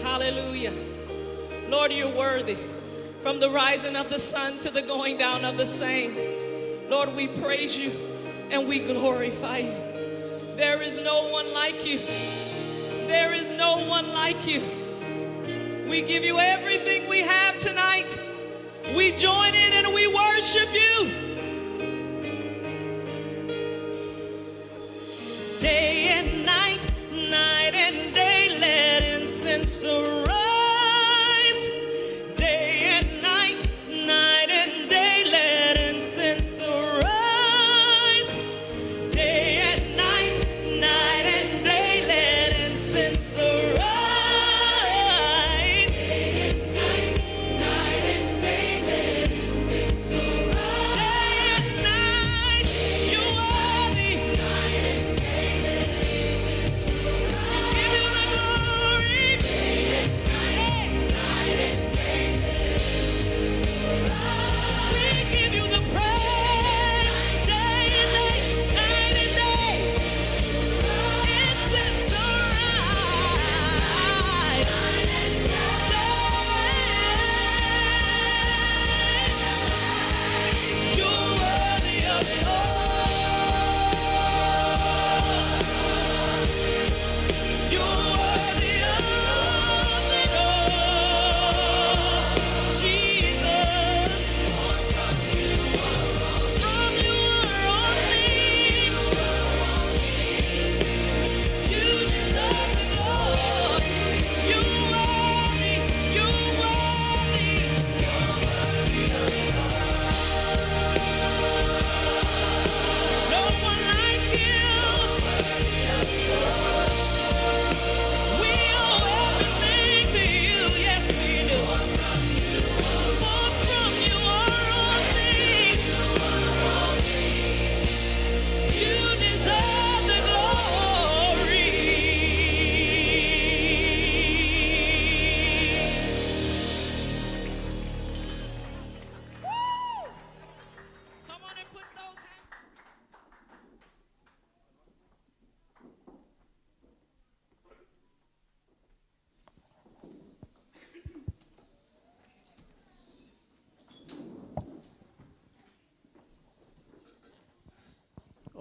Hallelujah. Lord, you're worthy. From the rising of the sun to the going down of the same. Lord, we praise you and we glorify you. There is no one like you. There is no one like you. We give you everything we have tonight. We join in and we worship you. Day and night, night and day, let incense arise. Day and night, night and day, let incense arise. Day and night, night and day, let incense arise. Day and night, night and day, let incense arise. Day and night, you're worthy. Night and day, let incense arise. Give you the glory.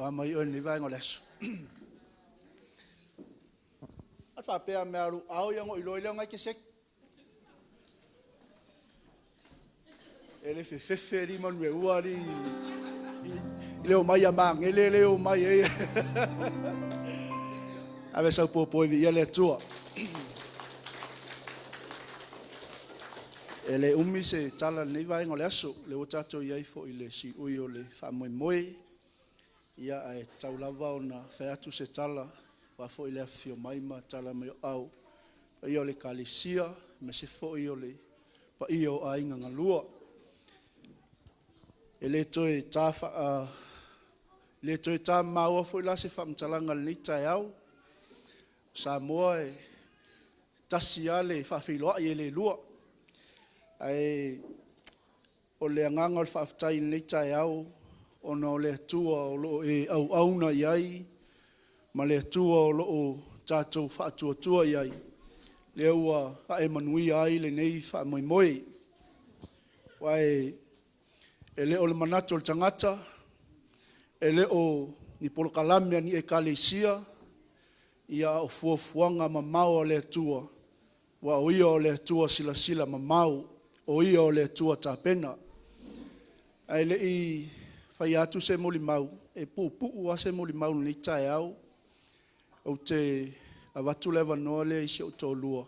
o mai o ni vai ngoles at fa pe me aru au yang o ilo ngai ke sek ele fe ri Manurewa ri ile o mai amang ele o mai e ave sa po vi ele tua ele umi se tala nei vai ngoleso le o tato iai fo ile si uio le fa moi ia ai tau lava ona fa atu se tala wa fo ile fio mai ma tala me au io le kalisia me se fo io le pa io ai nga lua ele toi tafa le toi ta mau fo la se fa mtalanga ni taiau sa moe tasiale fa filo ele lua ai o le nganga fa tai ni taiau ona le tua o lo e au na iai ma le tua o lo tatou fa tua iai le ua fa e manui ai le nei fa moi wai ele o le manato o tangata ele o ni polkalame ni e kalesia ia o fuafuanga mamau o le tua wa o ia o le tua sila mamau o ia o le tua tapena ai le i fai atu se moli mau e pupu wa se moli mau ni tai au o te avatu leva no le isi o tolua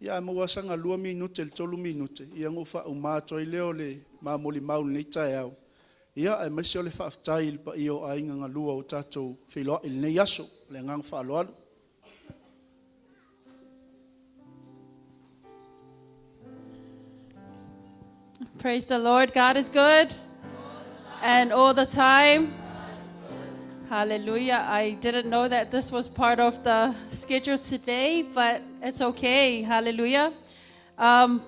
ia mo wasanga 2 minute le 3 minute ia ngo fa o mato i leo le ma moli mau ni tai au ia ai mesi o le fa tai pa io ai nga lua o tato filo il ne yaso le ngang fa lo Praise the Lord. God is good. And all the time. Hallelujah. I didn't know that this was part of the schedule today, but it's okay. Hallelujah. A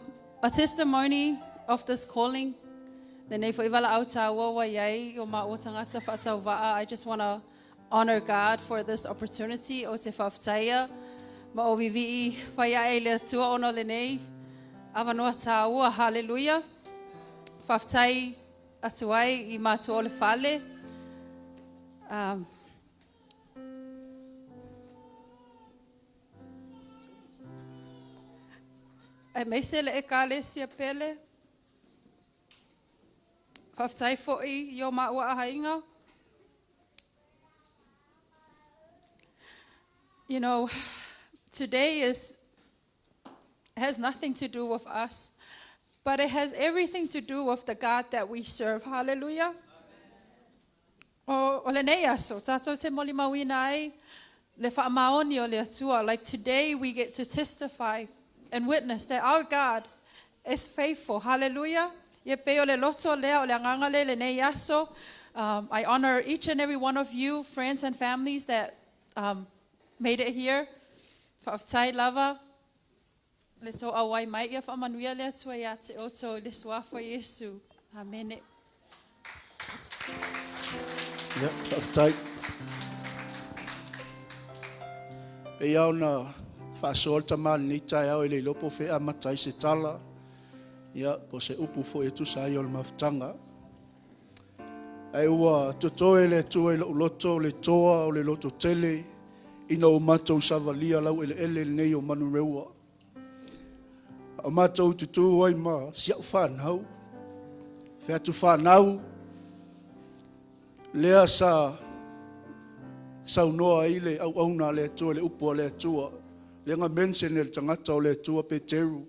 testimony of this calling. I just want to honor God for this opportunity. Hallelujah. Faftai atuai I matu ole fale. E meisele e kale sia pele. Faftai foi yo maua ahainga. You know, today has nothing to do with us. But it has everything to do with the God that we serve. Hallelujah. Like today we get to testify and witness that our God is faithful. Hallelujah. I honor each and every one of you, friends and families that made it here. Lava. Leto awai mai ia fa manuia le tua ia te oto le suafa Yesu. Amen. ya tai pe ia na fa solta mal ni tai au le lopo fe amatai se tala ia po se upu fo e tu sai ol maftanga ai ua totoe le tue le loto le toa o le loto tele ina o matou savalia lau ele nei o Manurewa o matou tutu oi ma sia whanau fe atu whanau lea sa saunoa i le au auna le tua le upo le tua le nga mention le tangata o le tua Peteru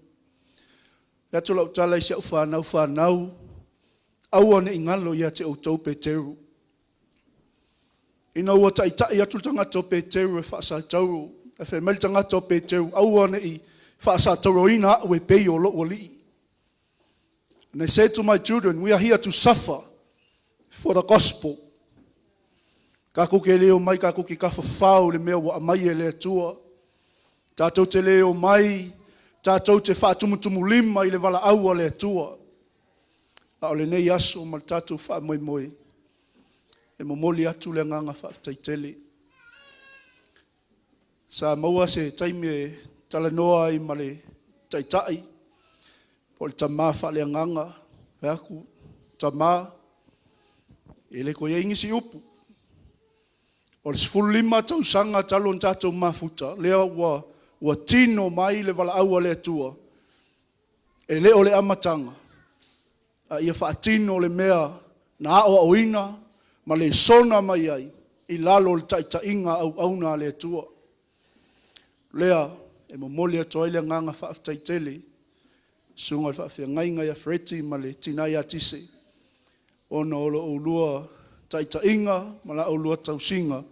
le atu lau tala i sia whanau au ane ingalo ia te outou Peteru ina ua taitai atu tangata o Peteru e whaasa tauru e whe mel tangata o Peteru au ane i whaasa tauru ina ue pei o lo li. And I said to my children, we are here to suffer for the gospel. Ka kuke leo mai, ka kuke ka whawhau le mea wa amai e le tua. Tātou te leo mai, tātou te whaatumutumu lima i le wala aua le tua. A o le nei aso ma tātou wha moi moi. E momoli atu le nganga whaaftaitele. Sa maua se taime talanoa i male taitai. Po le tamā wha le nganga. E aku, tamā. E le koe ingi si upu. O le 15 tausanga talon tatou mafuta, lea ua tino mai le wala aua le atua. E leo le amatanga. A ia whaatino le mea na aoa oina, ma le sona mai ai, i lalo le taitainga au auna le atua. Lea, e momoli atoa ile nganga whaaftaitele, sunga le whaafia ya freti ma le tinai atise. Ona olo o lua taitainga, ma la o lua tausinga,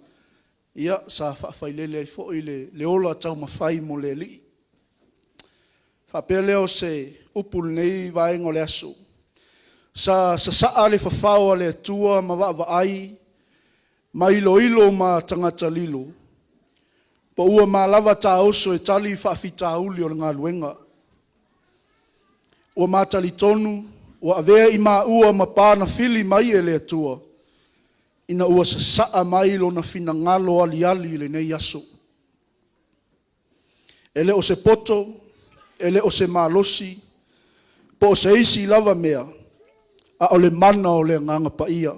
ia sa whaafailele ai fo i le ola tau mawhai mo le li. Whapea leo se upul nei vaengo le aso. Sa saa le whawhaua le atua ma wa ai, ma ilo ma tangata lilo. Pa ua ma lava ta oso e tali whaafita uli o le ngā luenga. Ua ma tali tonu, ua avea i ma ua ma pāna fili mai e le atua. Ina ua sa saa mai lo na fina ngalo ali le nei aso. Ele o se poto, ele o se malosi, po o se isi lava mea, a o le mana o le nganga pa ia.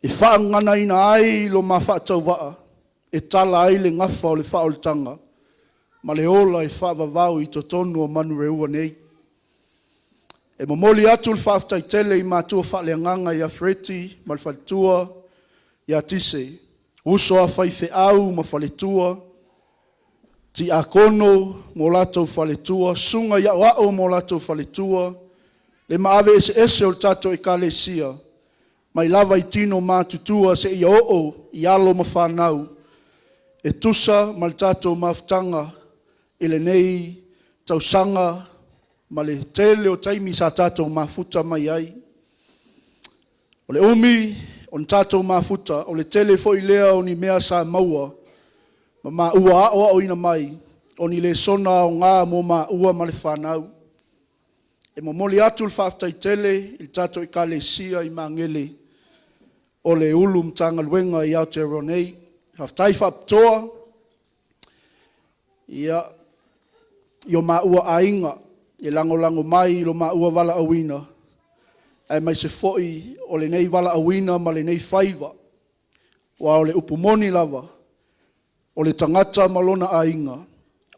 E whaangana ina ai lo ma whaatau waa, e tala ai le ngafa o le wha o le tanga, ma le ola e whaavavau i totonu o Manurewa nei. E momoli atu le whaaftai tele i mātua whaaleanganga i a freti, ma le whaletua, i a tise, uso a whaife au ma whaletua, ti a kono mo latou whaletua, sunga i a wao mo latou whaletua, le maave ese o le tato e kalesia, mai lava i tino mātutua se i o i alo ma whanau, e tusa ma le tato maftanga, i le nei tausanga, ma le tele o taimi sa tato mafuta mai ai. O le umi, o le tato mafuta, o le tele fo i lea o ni mea sa maua, ma ua aoa o ina mai, o ni le sona o ngā mo ma ua ma le whanau. E momoli atu le whaaftai tele, il tato i kalesia i mangele, o le ulu mtanga luenga i Aotearoa haftai whaaptoa, ia, i o ma ua ainga, i lango mai lo ma ua wala awina, ai mai se foi o le nei wala awina ma le nei whaiva, wa o le upumoni lava, o le tangata malona ainga,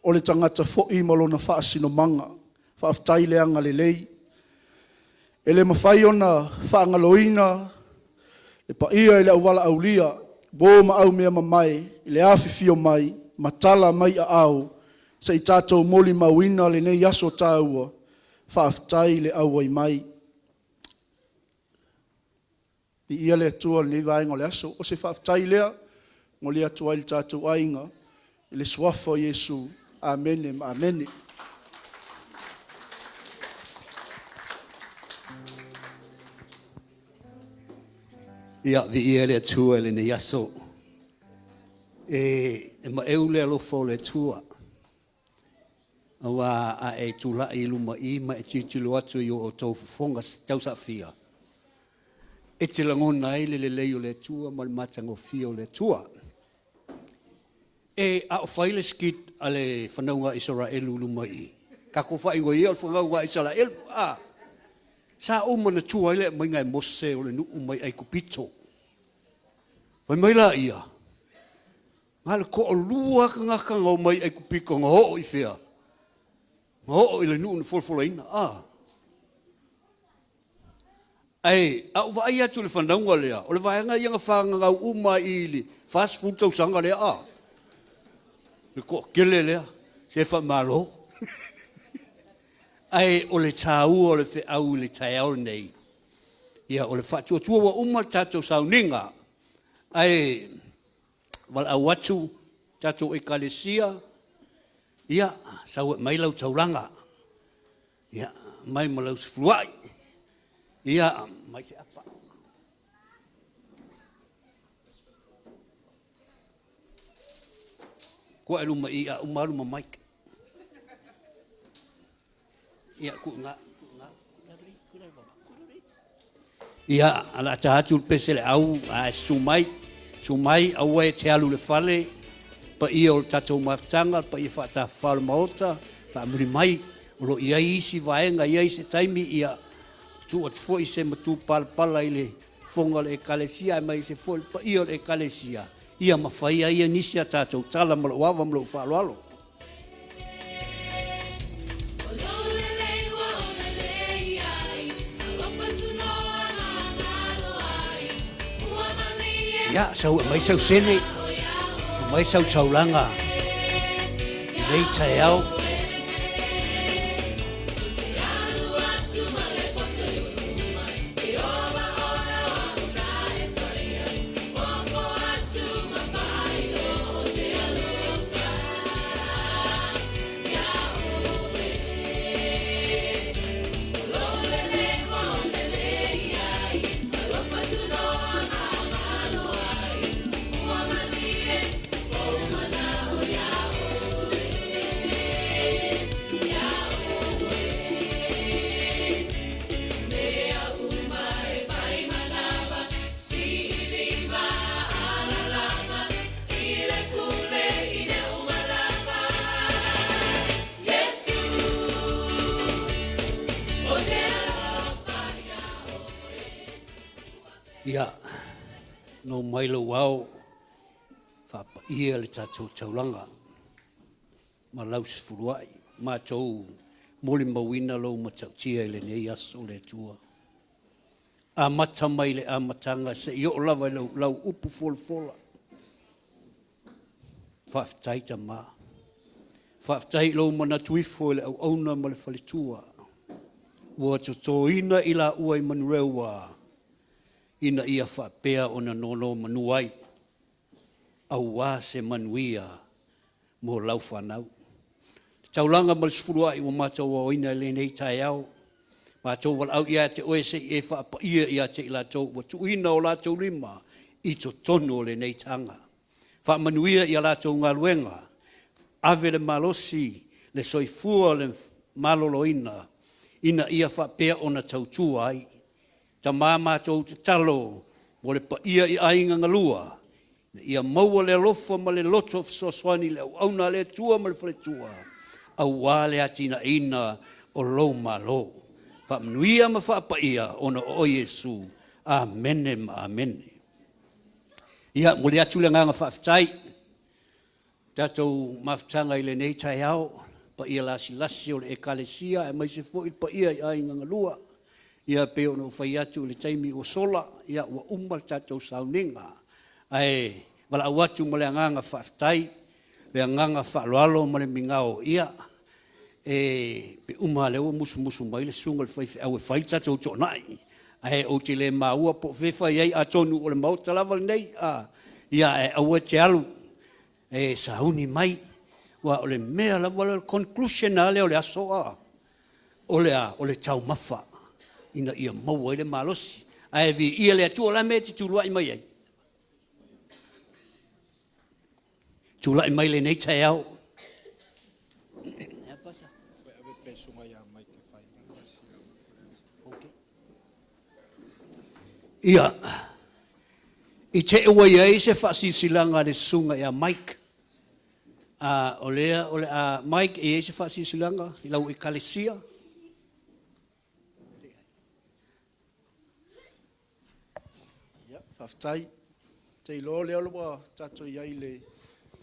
o le tangata foi malona whaasino manga, whaaftai leanga le lei. E le mawhai ona whaangaloina, le pa ia le awala aulia, bo ma au mea mamai, le awhifio mai, matala mai a au, sa i tātou moli mawina le nei aso tāua, whaaftai le aua i mai. I ia le atua le nei vaenga le aso, o se whaaftai lea, ngo le atua i le tātou ainga, le suafa o Yesu. Amene, amene. Ia, vi ia le atua le nei aso. E ma eu le alofa o le atua. Awa a e tula i luma i ma e titilo atu i o tau fonga tau sa fia. E te langona ai le leo le atua ma le matango fia o le atua. E a o whaile skit a le whanaunga Israelu luma i. Ka ko whaingo i al whanaunga Israelu. Sa o mana tua ile mai ngai mose o le nuu mai ai kupito. Pai mai la ia. Ngale ko o lua ka ngaka ngau mai ai kupiko ngao i fia. Ngao i le nuu na fulfulaina. Ai, a uwa ai atu le whanaunga lea. O le vaenga ianga whanga ngau uma i li. Fast food tau sanga lea le ko kele lea. Se wha malo. Ai, o le tāu o le whi au le taiao nei. Ia, o le whatua tua wa uma tātou sauninga. Ai, wala au atu tātou e kalesia. Ia, sau e mailau tauranga. Ia, mai malau sifluai. Ia, mai se apa. Kua eluma ia, umaruma maik. Ia, ku nga. Ia, ala tahatu pesele au, a sumai, au e te alu le fale, pa ia o tatou maftanga, pa ia whata whale maota, whamuri mai, olo ia isi vaenga, ia isi taimi, ia tu at fo i se matu pala ile fonga le ekalesia mai se foi pa ia le ekalesia ia mafai ia nisi ata tau tala mo wa mo fa lo ya sau mai sau sene mai sau chaulanga nei chayao ya no mai lo wao fa ia le tatu chaulanga ma lau se furuai ma chou moli mawina lo ma chautia le nei aso le tua a mata mai le a matanga se yo lava lau upu fola fa taita ma fa tai lo mana tuifo le au ona ma le falitua wa to ina ila uai Manurewa ina ia whapea o na nono manuai au wā se manuia mō lau whanau. Taulanga marisfurua i wa mātou o ina le nei tai au. Mātou wal au ia te oe se e whapa ia te ila tau wa tu ina o lātou lima i to tono le nei tanga. Wha manuia i a lātou ngā luenga. Ave le malosi le soifua le malolo ina ia whapea o na tautua ai. Ta mama tau te talo, mo le pa ia i ainga ngalua, ia maua le alofa ma le loto soswani le auna le tua ma le fale tua, au wale atina ina o lo ma lo. Fa mnuia ma fa pa ia ona o Yesu. Amene ma amene. Ia mo le atu le nganga fa fitai, tatou mafutanga i le nei tai au, pa ia lasi o le ekalesia, e mai se fo i pa ia i ainga ngalua, ia peo no fai atu le taimi o sola, ia ua umal tatou sauninga. Ai, wala awatu ma le anganga whaftai, le anganga whaaloalo ma le mingao ia, pe uma le o musu mai le sunga le fai au e fai tatou tonai. Ai, o te le maua po fefa iei atonu o le mauta lava nei, ia e au e te alu, sauni mai, wa o le mea lava le conclusion ale o le asoa, o le tau mafa. Ina ia maua ile malosi ai vi ia le tu la meti tu lai mai ai tu lai mai le nei tai au ia i te ua ia se fasi silanga le sunga ia Mike ole Mike e se fasi silanga i lau ekalesia Whaftai, te ilo leo lua tato iai le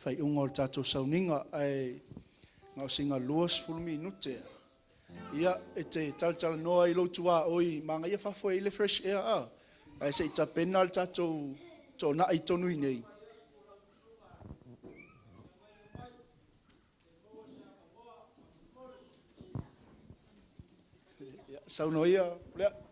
whai unga o tato sauninga ai ngau singa luas fulmi nutea. Ia e te tal noa i lotua oi manga ia whafo i le fresh air a. Ai se i ta penal tato to na i tonu i nei. Saunoia, lea.